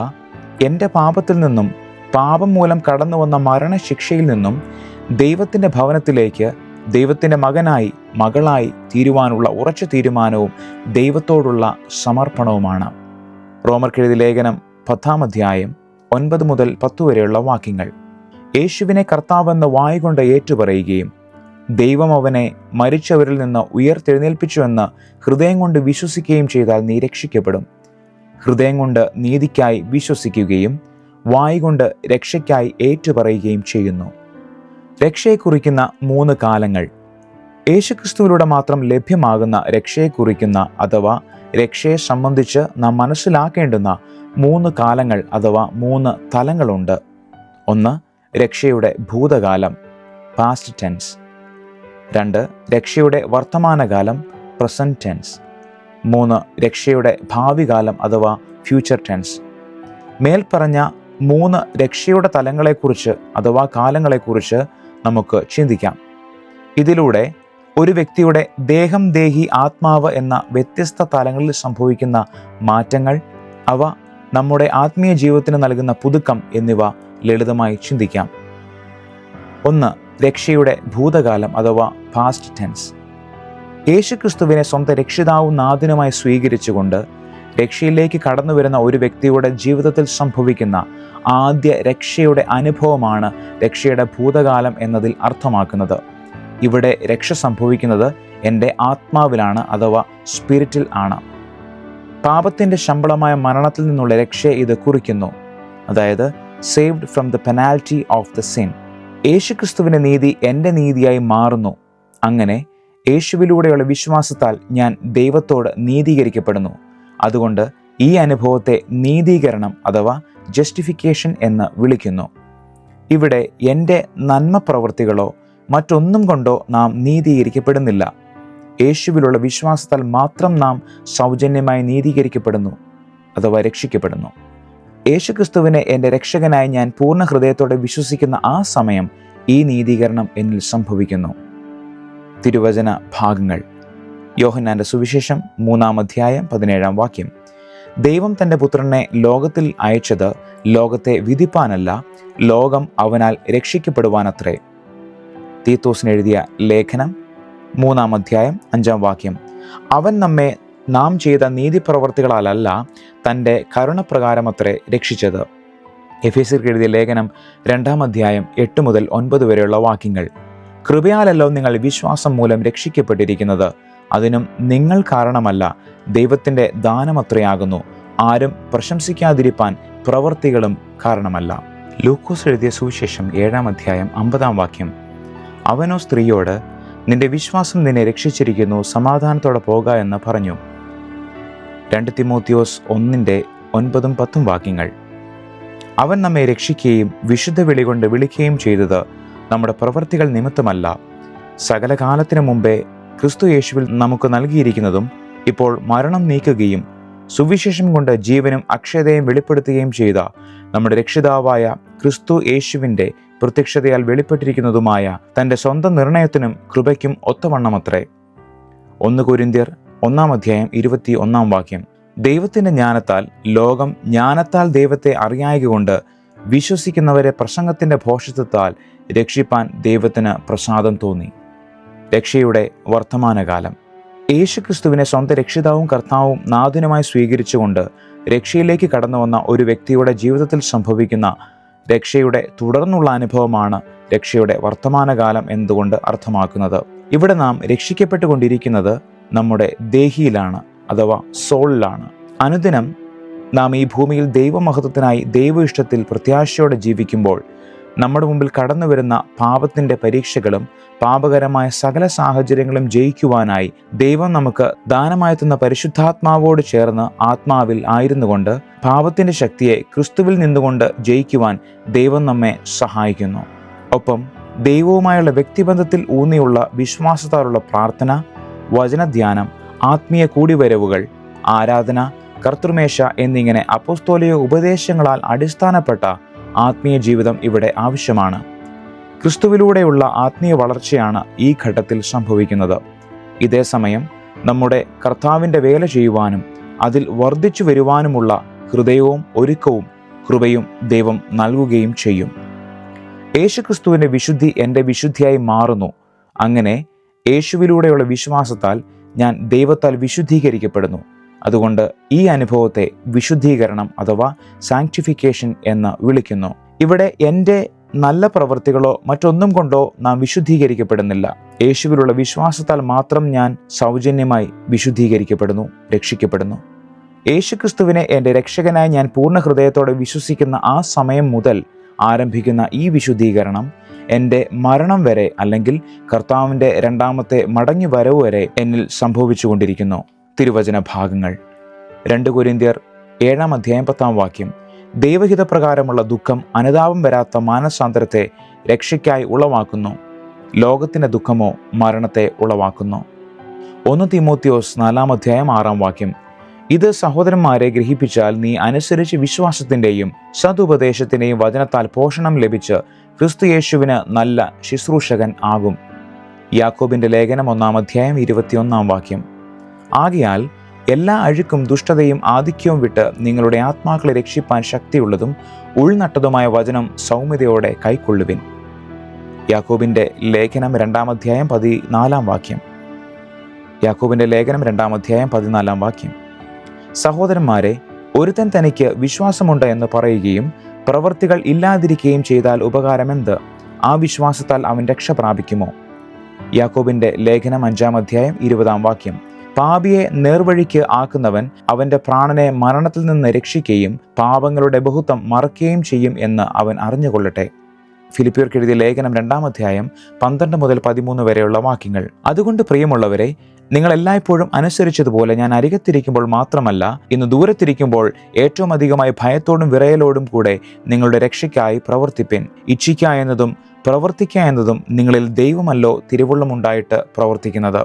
[SPEAKER 1] എൻ്റെ പാപത്തിൽ നിന്നും പാപം മൂലം കടന്നു വന്ന മരണശിക്ഷയിൽ നിന്നും ദൈവത്തിൻ്റെ ഭവനത്തിലേക്ക് ദൈവത്തിൻ്റെ മകനായി മകളായി തീരുവാനുള്ള ഉറച്ച തീരുമാനവും ദൈവത്തോടുള്ള സമർപ്പണവുമാണ്. റോമർക്കെഴുതിയ ലേഖനം 10-ാം അധ്യായം 9 മുതൽ 10 വരെയുള്ള വാക്യങ്ങൾ. യേശുവിനെ കർത്താവെന്ന് വായ്കൊണ്ട് ഏറ്റുപറയുകയും ദൈവം അവനെ മരിച്ചവരിൽ നിന്ന് ഉയർത്തെഴുന്നേൽപ്പിച്ചുവെന്ന് ഹൃദയം കൊണ്ട് വിശ്വസിക്കുകയും ചെയ്താൽ നീ രക്ഷിക്കപ്പെടും. ഹൃദയം കൊണ്ട് നീതിക്കായി വിശ്വസിക്കുകയും വായ്കൊണ്ട് രക്ഷയ്ക്കായി ഏറ്റുപറയുകയും ചെയ്യുന്നു. രക്ഷയെ കുറിക്കുന്ന 3 കാലങ്ങൾ. യേശുക്രിസ്തുവിലൂടെ മാത്രം ലഭ്യമാകുന്ന രക്ഷയെ കുറിക്കുന്ന അഥവാ രക്ഷയെ സംബന്ധിച്ച് നാം മനസ്സിലാക്കേണ്ടുന്ന 3 കാലങ്ങൾ അഥവാ 3 തലങ്ങളുണ്ട്. 1. രക്ഷയുടെ ഭൂതകാലം, പാസ്റ്റ് ടെൻസ്. 2. രക്ഷയുടെ വർത്തമാനകാലം, പ്രസന്റ് ടെൻസ്. 3. രക്ഷയുടെ ഭാവികാലം അഥവാ ഫ്യൂച്ചർ ടെൻസ്. മേൽപ്പറഞ്ഞ 3 രക്ഷയുടെ തലങ്ങളെക്കുറിച്ച് അഥവാ കാലങ്ങളെക്കുറിച്ച് നമുക്ക് ചിന്തിക്കാം. ഇതിലൂടെ ഒരു വ്യക്തിയുടെ ദേഹം, ദേഹി, ആത്മാവ് എന്ന വ്യത്യസ്ത തലങ്ങളിൽ സംഭവിക്കുന്ന മാറ്റങ്ങൾ, അവ നമ്മുടെ ആത്മീയ ജീവിതത്തിന് നൽകുന്ന പുതുക്കം എന്നിവ ലളിതമായി ചിന്തിക്കാം. 1. രക്ഷയുടെ ഭൂതകാലം അഥവാ പാസ്റ്റ് ടെൻസ്. യേശുക്രിസ്തുവിനെ സ്വന്തം രക്ഷിതാവും നാഥനുമായി സ്വീകരിച്ചുകൊണ്ട് രക്ഷയിലേക്ക് കടന്നു വരുന്ന ഒരു വ്യക്തിയുടെ ജീവിതത്തിൽ സംഭവിക്കുന്ന ആദ്യ രക്ഷയുടെ അനുഭവമാണ് രക്ഷയുടെ ഭൂതകാലം എന്നതിൽ അർത്ഥമാക്കുന്നത്. ഇവിടെ രക്ഷ സംഭവിക്കുന്നത് എൻ്റെ ആത്മാവിലാണ് അഥവാ സ്പിരിറ്റിൽ ആണ്. പാപത്തിൻ്റെ ശമ്പളമായ മരണത്തിൽ നിന്നുള്ള രക്ഷയെ ഇത് കുറിക്കുന്നു, അതായത് saved from the penalty of the sin. യേശുക്രിസ്തുവിൻ്റെ നീതി എൻ്റെ നീതിയായി മാറുന്നു. അങ്ങനെ യേശുവിലൂടെയുള്ള വിശ്വാസത്താൽ ഞാൻ ദൈവത്തോട് നീതീകരിക്കപ്പെടുന്നു. അതുകൊണ്ട് ഈ അനുഭവത്തെ നീതീകരണം അഥവാ ജസ്റ്റിഫിക്കേഷൻ എന്ന് വിളിക്കുന്നു. ഇവിടെ എൻ്റെ നന്മ പ്രവൃത്തികളോ മറ്റൊന്നും കൊണ്ടോ നാം നീതീകരിക്കപ്പെടുന്നില്ല. യേശുവിലുള്ള വിശ്വാസത്താൽ മാത്രം നാം സൗജന്യമായി നീതീകരിക്കപ്പെടുന്നു അഥവാ രക്ഷിക്കപ്പെടുന്നു. യേശുക്രിസ്തുവിനെ എൻ്റെ രക്ഷകനായി ഞാൻ പൂർണ്ണ ഹൃദയത്തോടെ വിശ്വസിക്കുന്ന ആ സമയം ഈ നീതീകരണം എന്നിൽ സംഭവിക്കുന്നു. തിരുവചന ഭാഗങ്ങൾ. യോഹന്നാന്റെ സുവിശേഷം 3-ാം അധ്യായം 17-ാം വാക്യം. ദൈവം തൻ്റെ പുത്രനെ ലോകത്തിൽ അയച്ചത് ലോകത്തെ വിധിപ്പാനല്ല, ലോകം അവനാൽ രക്ഷിക്കപ്പെടുവാനത്രേ. തീത്തോസിന് എഴുതിയ ലേഖനം 3-ാം അധ്യായം 5-ാം വാക്യം. അവൻ നമ്മെ നാം ചെയ്ത നീതിപ്രവർത്തികളാലല്ല, തൻ്റെ കരുണപ്രകാരമത്രേ രക്ഷിച്ചത്. എഫേസ്യർക്ക് എഴുതിയ ലേഖനം 2-ാം അധ്യായം 8 മുതൽ 9 വരെയുള്ള വാക്യങ്ങൾ. കൃപയാലല്ലോ നിങ്ങൾ വിശ്വാസം മൂലം രക്ഷിക്കപ്പെട്ടിരിക്കുന്നത്, അതിനും നിങ്ങൾ കാരണമല്ല, ദൈവത്തിൻ്റെ ദാനമത്രയാകുന്നു. ആരും പ്രശംസിക്കാതിരിപ്പാൻ പ്രവൃത്തികളും കാരണമല്ല. ലൂക്കോസ് എഴുതിയ സുവിശേഷം 7-ാം അധ്യായം 50-ാം വാക്യം. അവനോ സ്ത്രീയോട്, നിന്റെ വിശ്വാസം നിന്നെ രക്ഷിച്ചിരിക്കുന്നു, സമാധാനത്തോടെ പോക എന്ന് പറഞ്ഞു. 2 തിമോത്തിയോസ് 1:9-10 വാക്യങ്ങൾ. അവൻ നമ്മെ രക്ഷിക്കുകയും വിശുദ്ധ വിളി കൊണ്ട് വിളിക്കുകയും ചെയ്തത് നമ്മുടെ പ്രവൃത്തികൾ നിമിത്തമല്ല, സകല കാലത്തിനു മുമ്പേ ക്രിസ്തു യേശുവിൽ നമുക്ക് നൽകിയിരിക്കുന്നതും ഇപ്പോൾ മരണം നീക്കുകയും സുവിശേഷം കൊണ്ട് ജീവനും അക്ഷയതയും വെളിപ്പെടുത്തുകയും ചെയ്ത നമ്മുടെ രക്ഷിതാവായ ക്രിസ്തു യേശുവിൻ്റെ പ്രത്യക്ഷതയാൽ വെളിപ്പെട്ടിരിക്കുന്നതുമായ തൻ്റെ സ്വന്തം നിർണയത്തിനും കൃപയ്ക്കും ഒത്തവണ്ണമത്രേ. 1 കൊരിന്ത്യർ 1-ാം അധ്യായം 21-ാം വാക്യം. ദൈവത്തിൻ്റെ ജ്ഞാനത്താൽ ലോകം ജ്ഞാനത്താൽ ദൈവത്തെ അറിയായകൊണ്ട് വിശ്വസിക്കുന്നവരെ പ്രസംഗത്തിൻ്റെ ഭോഷത്വത്താൽ രക്ഷിപ്പാൻ ദൈവത്തിന് പ്രസാദം തോന്നി. രക്ഷയുടെ വർത്തമാനകാലം. യേശുക്രിസ്തുവിനെ സ്വന്തം രക്ഷിതാവും കർത്താവും നാഥനുമായി സ്വീകരിച്ചുകൊണ്ട് രക്ഷയിലേക്ക് കടന്നു വന്ന ഒരു വ്യക്തിയുടെ ജീവിതത്തിൽ സംഭവിക്കുന്ന രക്ഷയുടെ തുടർന്നുള്ള അനുഭവമാണ് രക്ഷയുടെ വർത്തമാനകാലം എന്നതുകൊണ്ട് അർത്ഥമാക്കുന്നത്. ഇവിടെ നാം രക്ഷിക്കപ്പെട്ടുകൊണ്ടിരിക്കുന്നത് നമ്മുടെ ദേഹിയിലാണ്, അഥവാ സോളിലാണ്. അനുദിനം നാം ഈ ഭൂമിയിൽ ദൈവമഹത്വത്തിനായി ദൈവ ഇഷ്ടത്തിൽ പ്രത്യാശയോടെ ജീവിക്കുമ്പോൾ നമ്മുടെ മുമ്പിൽ കടന്നു വരുന്ന പാപത്തിൻ്റെ പരീക്ഷകളും പാപകരമായ സകല സാഹചര്യങ്ങളും ജയിക്കുവാനായി ദൈവം നമുക്ക് ദാനമായി തന്ന പരിശുദ്ധാത്മാവോട് ചേർന്ന് ആത്മാവിൽ ആയിരുന്നുകൊണ്ട് പാപത്തിൻ്റെ ശക്തിയെ ക്രിസ്തുവിൽ നിന്നുകൊണ്ട് ജയിക്കുവാൻ ദൈവം നമ്മെ സഹായിക്കുന്നു. ഒപ്പം ദൈവവുമായുള്ള വ്യക്തിബന്ധത്തിൽ ഊന്നിയുള്ള വിശ്വാസത്താലുള്ള പ്രാർത്ഥന, വചനധ്യാനം, ആത്മീയ കൂടിവരവുകൾ, ആരാധന, കർത്തൃമേശ എന്നിങ്ങനെ അപ്പോസ്തോലിക ഉപദേശങ്ങളാൽ അടിസ്ഥാനപ്പെട്ട ആത്മീയ ജീവിതം ഇവിടെ ആവശ്യമാണ്. ക്രിസ്തുവിലൂടെയുള്ള ആത്മീയ വളർച്ചയാണ് ഈ ഘട്ടത്തിൽ സംഭവിക്കുന്നത്. ഇതേസമയം നമ്മുടെ കർത്താവിൻ്റെ വേല ചെയ്യുവാനും അതിൽ വർദ്ധിച്ചു വരുവാനുമുള്ള ഹൃദയവും ഒരുക്കവും കൃപയും ദൈവം നൽകുകയും ചെയ്യും. യേശുക്രിസ്തുവിൻ്റെ വിശുദ്ധി എൻ്റെ വിശുദ്ധിയായി മാറുന്നു. അങ്ങനെ യേശുവിലൂടെയുള്ള വിശ്വാസത്താൽ ഞാൻ ദൈവത്താൽ വിശുദ്ധീകരിക്കപ്പെടുന്നു. അതുകൊണ്ട് ഈ അനുഭവത്തെ വിശുദ്ധീകരണം അഥവാ സാങ്ക്ടിഫിക്കേഷൻ എന്ന് വിളിക്കുന്നു. ഇവിടെ എൻ്റെ നല്ല പ്രവൃത്തികളോ മറ്റൊന്നും കൊണ്ടോ നാം വിശുദ്ധീകരിക്കപ്പെടുന്നില്ല. യേശുവിലുള്ള വിശ്വാസത്താൽ മാത്രം ഞാൻ സൗജന്യമായി വിശുദ്ധീകരിക്കപ്പെടുന്നു, രക്ഷിക്കപ്പെടുന്നു. യേശുക്രിസ്തുവിനെ എൻ്റെ രക്ഷകനായി ഞാൻ പൂർണ്ണ ഹൃദയത്തോടെ വിശ്വസിക്കുന്ന ആ സമയം മുതൽ ആരംഭിക്കുന്ന ഈ വിശുദ്ധീകരണം എൻ്റെ മരണം വരെ, അല്ലെങ്കിൽ കർത്താവിൻ്റെ രണ്ടാമത്തെ മടങ്ങി വരവ് വരെ എന്നിൽ സംഭവിച്ചുകൊണ്ടിരിക്കുന്നു. തിരുവചന ഭാഗങ്ങൾ: 2 കൊരിന്ത്യർ 7:10 ദൈവഹിതപ്രകാരമുള്ള ദുഃഖം അനുതാപം വരാത്ത മാനസാന്തരത്തെ രക്ഷയ്ക്കായി ഉളവാക്കുന്നു. ലോകത്തിൻ്റെ ദുഃഖമോ മരണത്തെ ഉളവാക്കുന്നു. 1 തീമോത്തിയോസ് 4:6 ഇത് സഹോദരന്മാരെ ഗ്രഹിപ്പിച്ചാൽ നീ അനുസരിച്ച് വിശ്വാസത്തിൻ്റെയും സതുപദേശത്തിൻ്റെയും വചനത്താൽ പോഷണം ലഭിച്ച് ക്രിസ്തുയേശുവിന് നല്ല ശുശ്രൂഷകൻ ആകും. യാക്കോബിൻ്റെ ലേഖനം 1:21 ആകയാൽ എല്ലാ അഴുക്കും ദുഷ്ടതയും ആധിക്യവും വിട്ട് നിങ്ങളുടെ ആത്മാക്കളെ രക്ഷിപ്പാൻ ശക്തിയുള്ളതും ഉൾനട്ടതുമായ വചനം സൗമ്യതയോടെ കൈക്കൊള്ളുവിൻ. യാക്കോബിൻ്റെ ലേഖനം 2:14 യാക്കോബിൻ്റെ ലേഖനം 2:14 സഹോദരന്മാരെ, ഒരുത്തൻ തനിക്ക് വിശ്വാസമുണ്ട് എന്ന് പറയുകയും പ്രവൃത്തികൾ ഇല്ലാതിരിക്കുകയും ചെയ്താൽ ഉപകാരമെന്ത്? ആ വിശ്വാസത്താൽ അവൻ രക്ഷ പ്രാപിക്കുമോ? യാക്കോബിൻ്റെ ലേഖനം 5:20 പാപിയെ നേർവഴിക്ക് ആക്കുന്നവൻ അവൻ്റെ പ്രാണനെ മരണത്തിൽ നിന്ന് രക്ഷിക്കുകയും പാപങ്ങളുടെ ബഹുത്വം മറക്കുകയും ചെയ്യും എന്ന് അവൻ അറിഞ്ഞുകൊള്ളട്ടെ. ഫിലിപ്പിയർക്ക് എഴുതിയ ലേഖനം 2:12-13 വരെയുള്ള വാക്യങ്ങൾ. അതുകൊണ്ട് പ്രിയമുള്ളവരെ, നിങ്ങൾ എല്ലായ്പ്പോഴും അനുസരിച്ചതുപോലെ ഞാൻ അരികത്തിരിക്കുമ്പോൾ മാത്രമല്ല, ഇന്ന് ദൂരത്തിരിക്കുമ്പോൾ ഏറ്റവും അധികമായി ഭയത്തോടും വിറയലോടും കൂടെ നിങ്ങളുടെ രക്ഷയ്ക്കായി പ്രവർത്തിപ്പിൻ. ഇച്ഛിക്ക എന്നതും പ്രവർത്തിക്ക എന്നതും നിങ്ങളിൽ ദൈവമല്ലോ തിരുവുള്ളമുണ്ടായിട്ട് പ്രവർത്തിക്കുന്നത്.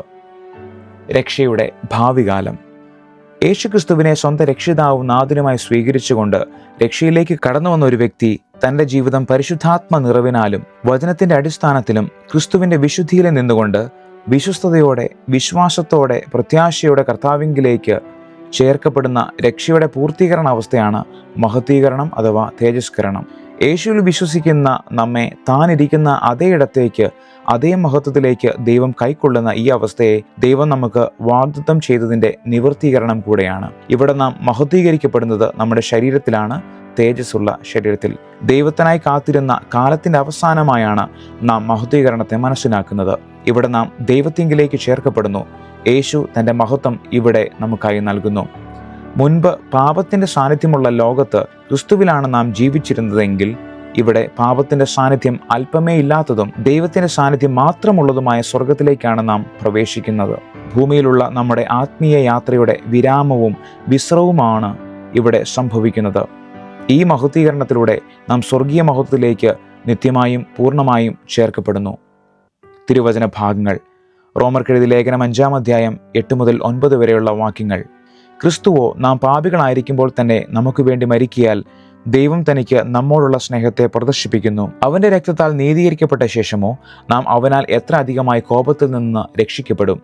[SPEAKER 1] രക്ഷയുടെ ഭാവികാലം: യേശുക്രിസ്തുവിനെ സ്വന്തം രക്ഷിതാവും നാഥനുമായി സ്വീകരിച്ചുകൊണ്ട് രക്ഷയിലേക്ക് കടന്നു വന്ന ഒരു വ്യക്തി തൻ്റെ ജീവിതം പരിശുദ്ധാത്മ നിറവിനാലും വചനത്തിൻ്റെ അടിസ്ഥാനത്തിലും ക്രിസ്തുവിൻ്റെ വിശുദ്ധിയിൽ നിന്നുകൊണ്ട് വിശ്വസ്തയോടെ, വിശ്വാസത്തോടെ, പ്രത്യാശയോടെ കർത്താവിങ്കിലേക്ക് ചേർക്കപ്പെടുന്ന രക്ഷയുടെ പൂർത്തീകരണ അവസ്ഥയാണ് മഹത്വീകരണം അഥവാ തേജസ്കരണം. യേശുവിൽ വിശ്വസിക്കുന്ന നമ്മെ താനിരിക്കുന്ന അതേ ഇടത്തേക്ക്, അതേ മഹത്വത്തിലേക്ക് ദൈവം കൈക്കൊള്ളുന്ന ഈ അവസ്ഥയെ ദൈവം നമുക്ക് വാഗ്ദത്തം ചെയ്തതിൻ്റെ നിവൃത്തീകരണം കൂടെയാണ്. ഇവിടെ നാം മഹത്വീകരിക്കപ്പെടുന്നത് നമ്മുടെ ശരീരത്തിലാണ്, തേജസ്സുള്ള ശരീരത്തിൽ. ദൈവത്തിനായി കാത്തിരുന്ന കാലത്തിൻ്റെ അവസാനമായാണ് നാം മഹത്വീകരണത്തെ മനസ്സിലാക്കുന്നത്. ഇവിടെ നാം ദൈവത്തിങ്കിലേക്ക് ചേർക്കപ്പെടുന്നു. യേശു തൻ്റെ മഹത്വം ഇവിടെ നമുക്കായി നൽകുന്നു. മുൻപ് പാപത്തിൻ്റെ സാന്നിധ്യമുള്ള ലോകത്ത് ക്രിസ്തുവിലാണ് നാം ജീവിച്ചിരുന്നതെങ്കിൽ ഇവിടെ പാപത്തിൻ്റെ സാന്നിധ്യം അല്പമേ ഇല്ലാത്തതും ദൈവത്തിൻ്റെ സാന്നിധ്യം മാത്രമുള്ളതുമായ സ്വർഗത്തിലേക്കാണ് നാം പ്രവേശിക്കുന്നത്. ഭൂമിയിലുള്ള നമ്മുടെ ആത്മീയ യാത്രയുടെ വിരാമവും വിശ്രവുമാണ് ഇവിടെ സംഭവിക്കുന്നത്. ഈ മഹത്വീകരണത്തിലൂടെ നാം സ്വർഗീയ മഹത്വത്തിലേക്ക് നിത്യമായും പൂർണ്ണമായും ചേർക്കപ്പെടുന്നു. തിരുവചന ഭാഗങ്ങൾ: റോമർക്കെഴുതിയ ലേഖനം 5:8-9 വരെയുള്ള വാക്യങ്ങൾ. ക്രിസ്തുവോ നാം പാപികളായിരിക്കുമ്പോൾ തന്നെ നമുക്ക് വേണ്ടി മരിക്കിയാൽ ദൈവം തനിക്ക് നമ്മോടുള്ള സ്നേഹത്തെ പ്രദർശിപ്പിക്കുന്നു. അവൻ്റെ രക്തത്താൽ നീതീകരിക്കപ്പെട്ട ശേഷമോ നാം അവനാൽ എത്ര അധികമായി കോപത്തിൽ നിന്ന് രക്ഷിക്കപ്പെടും.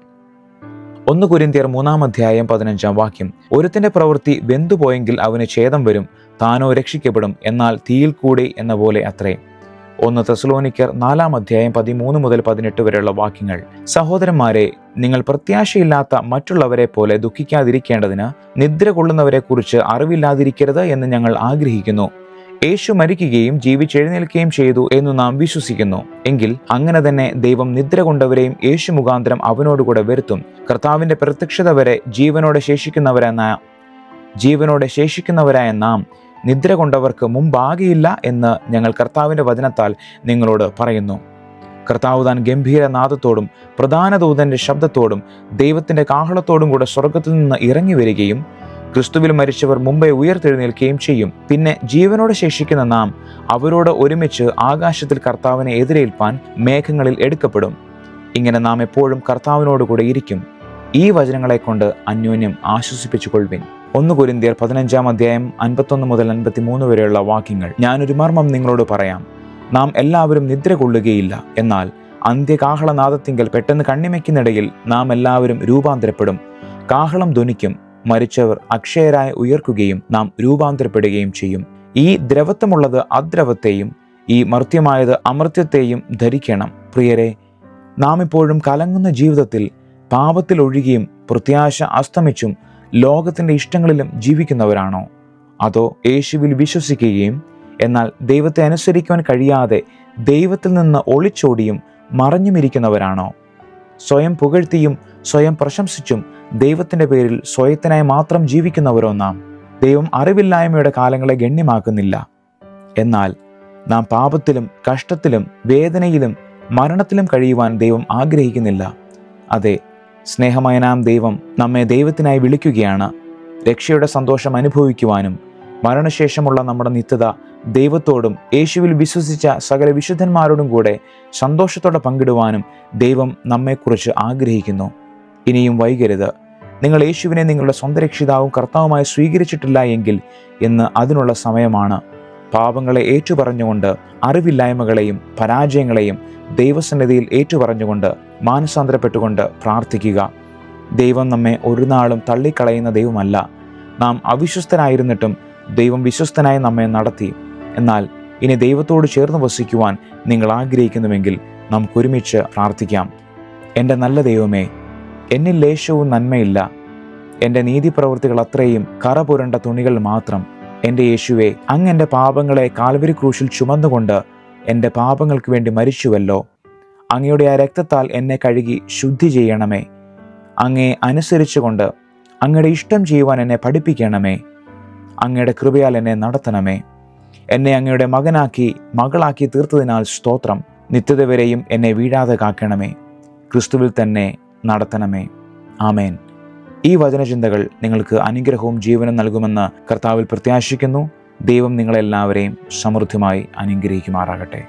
[SPEAKER 1] 1 കൊരിന്ത്യർ 3:15 ഒരുത്തൻ്റെ പ്രവൃത്തി വെന്തുപോയെങ്കിൽ അവന് ഛേദം വരും, താനോ രക്ഷിക്കപ്പെടും, എന്നാൽ തീയിൽ കൂടി എന്ന പോലെ അത്രേ. 1 തെസ്സലോനിക്കർ 4:13-18 വരെയുള്ള വാക്യങ്ങൾ. സഹോദരന്മാരെ, നിങ്ങൾ പ്രത്യാശയില്ലാത്ത മറ്റുള്ളവരെ പോലെ ദുഃഖിക്കാതിരിക്കേണ്ടതിന് നിദ്ര കൊള്ളുന്നവരെ കുറിച്ച് അറിവില്ലാതിരിക്കരുത് എന്ന് ഞങ്ങൾ ആഗ്രഹിക്കുന്നു. യേശു മരിക്കുകയും ജീവിച്ചെഴുന്നേൽക്കുകയും ചെയ്തു എന്ന് നാം വിശ്വസിക്കുന്നു എങ്കിൽ അങ്ങനെ തന്നെ ദൈവം നിദ്ര കൊണ്ടവരെയും യേശു മുഖാന്തരം അവനോടുകൂടെ വരുത്തും. കർത്താവിന്റെ പ്രത്യക്ഷത വരെ ജീവനോടെ ശേഷിക്കുന്നവരായ നാം നിദ്ര കൊണ്ടവർക്ക് മുമ്പാകെയില്ല എന്ന് ഞങ്ങൾ കർത്താവിന്റെ വചനത്താൽ നിങ്ങളോട് പറയുന്നു. കർത്താവ് താൻ ഗംഭീര നാദത്തോടും പ്രധാന ദൂതന്റെ ശബ്ദത്തോടും ദൈവത്തിന്റെ കാഹളത്തോടും കൂടെ സ്വർഗത്തിൽ നിന്ന് ഇറങ്ങി വരികയും ക്രിസ്തുവിൽ മരിച്ചവർ മുമ്പേ ഉയർത്തെഴുന്നേൽക്കുകയും ചെയ്യും. പിന്നെ ജീവനോടെ ശേഷിക്കുന്ന നാം അവരോട് ഒരുമിച്ച് ആകാശത്തിൽ കർത്താവിനെ എതിരേൽപ്പാൻ മേഘങ്ങളിൽ എടുക്കപ്പെടും. ഇങ്ങനെ നാം എപ്പോഴും കർത്താവിനോടുകൂടെ ഇരിക്കും. ഈ വചനങ്ങളെ കൊണ്ട് അന്യോന്യം ആശ്വസിപ്പിച്ചുകൊള്ളുവിൻ. 1 കൊരിന്ത്യർ 15 അധ്യായം 51 മുതൽ 53 വരെയുള്ള വാക്യങ്ങൾ. ഞാനൊരു മർമ്മം നിങ്ങളോട് പറയാം. നാം എല്ലാവരും നിദ്ര കൊള്ളുകയില്ല. എന്നാൽ അന്ത്യകാഹളനാദത്തിങ്കൽ പെട്ടെന്ന് കണ്ണിമയ്ക്കുന്നിടയിൽ നാം എല്ലാവരും രൂപാന്തരപ്പെടും. കാഹളം ധ്വനിക്കും. മരിച്ചവർ അക്ഷയരായി ഉയർക്കുകയും നാം രൂപാന്തരപ്പെടുകയും ചെയ്യും. ഈ ദ്രവത്വമുള്ളത് അദ്രവത്തെയും ഈ മർത്യമായത് അമർത്യത്തെയും ധരിക്കണം. പ്രിയരെ, നാം ഇപ്പോഴും കലങ്ങുന്ന ജീവിതത്തിൽ പാപത്തിൽ ഒഴുകിയും പ്രത്യാശ അസ്തമിച്ചും ലോകത്തിന്റെ ഇഷ്ടങ്ങളിലും ജീവിക്കുന്നവരാണോ? അതോ യേശുവിൽ വിശ്വസിക്കുകയും എന്നാൽ ദൈവത്തെ അനുസരിക്കുവാൻ കഴിയാതെ ദൈവത്തിൽ നിന്ന് ഒളിച്ചോടിയും മറഞ്ഞുമിരിക്കുന്നവരാണോ? സ്വയം പുകഴ്ത്തിയും സ്വയം പ്രശംസിച്ചും ദൈവത്തിന്റെ പേരിൽ സ്വയത്തിനായി മാത്രം ജീവിക്കുന്നവരോ നാം? ദൈവം അറിവില്ലായ്മയുടെ കാലങ്ങളെ ഗണ്യമാക്കുന്നില്ല. എന്നാൽ നാം പാപത്തിലും കഷ്ടത്തിലും വേദനയിലും മരണത്തിലും കഴിയുവാൻ ദൈവം ആഗ്രഹിക്കുന്നില്ല. അതെ, സ്നേഹമായ നാം ദൈവം നമ്മെ ദൈവത്തിനായി വിളിക്കുകയാണ്. രക്ഷയുടെ സന്തോഷം അനുഭവിക്കുവാനും മരണശേഷമുള്ള നമ്മുടെ നിത്യത ദൈവത്തോടും യേശുവിൽ വിശ്വസിച്ച സകല വിശുദ്ധന്മാരോടും കൂടെ സന്തോഷത്തോടെ പങ്കിടുവാനും ദൈവം നമ്മെക്കുറിച്ച് ആഗ്രഹിക്കുന്നു. ഇനിയും വൈകരുത്. നിങ്ങൾ യേശുവിനെ നിങ്ങളുടെ സ്വന്തം രക്ഷിതാവും കർത്താവുമായി സ്വീകരിച്ചിട്ടില്ല എങ്കിൽ ഇന്ന് അതിനുള്ള സമയമാണ്. പാപങ്ങളെ ഏറ്റുപറഞ്ഞുകൊണ്ട് അറിവില്ലായ്മകളെയും പരാജയങ്ങളെയും ദൈവസന്നിധിയിൽ ഏറ്റുപറഞ്ഞുകൊണ്ട് മാനസാന്തരപ്പെട്ടുകൊണ്ട് പ്രാർത്ഥിക്കുക. ദൈവം നമ്മെ ഒരു നാളും തള്ളിക്കളയുന്ന ദൈവമല്ല. നാം അവിശ്വസ്തനായിരുന്നിട്ടും ദൈവം വിശ്വസ്തനായി നമ്മെ നടത്തി. എന്നാൽ ഇനി ദൈവത്തോട് ചേർന്ന് വസിക്കുവാൻ നിങ്ങൾ ആഗ്രഹിക്കുന്നുവെങ്കിൽ നമുക്കൊരുമിച്ച് പ്രാർത്ഥിക്കാം. എൻ്റെ നല്ല ദൈവമേ, എന്നിൽ ലേശവും നന്മയില്ല. എൻ്റെ നീതിപ്രവൃത്തികൾ അത്രയും കറ പുരണ്ട തുണികൾ മാത്രം. എൻ്റെ യേശുവേ, അങ്ങ് എൻ്റെ പാപങ്ങളെ കാൽവരി ക്രൂശിൽ ചുമന്നുകൊണ്ട് എൻ്റെ പാപങ്ങൾക്ക് വേണ്ടി മരിച്ചുവല്ലോ. അങ്ങയുടെ ആ രക്തത്താൽ എന്നെ കഴുകി ശുദ്ധി ചെയ്യണമേ. അങ്ങയെ അനുസരിച്ചുകൊണ്ട് അങ്ങയുടെ ഇഷ്ടം ചെയ്യുവാൻ എന്നെ പഠിപ്പിക്കണമേ. അങ്ങയുടെ കൃപയാൽ എന്നെ നടത്തണമേ. എന്നെ അങ്ങയുടെ മകനാക്കി മകളാക്കി തീർത്തതിനാൽ സ്തോത്രം. നിത്യത വരെയും എന്നെ വീഴാതെ കാക്കണമേ. ക്രിസ്തുവിൽ തന്നെ നടത്തണമേ. ആമേൻ. ഈ വചനചിന്തകൾ നിങ്ങൾക്ക് അനുഗ്രഹവും ജീവനും നൽകുമെന്ന് കർത്താവിൽ പ്രത്യാശിക്കുന്നു. ദൈവം നിങ്ങളെല്ലാവരെയും സമൃദ്ധിയായി അനുഗ്രഹിക്കുമാറാകട്ടെ.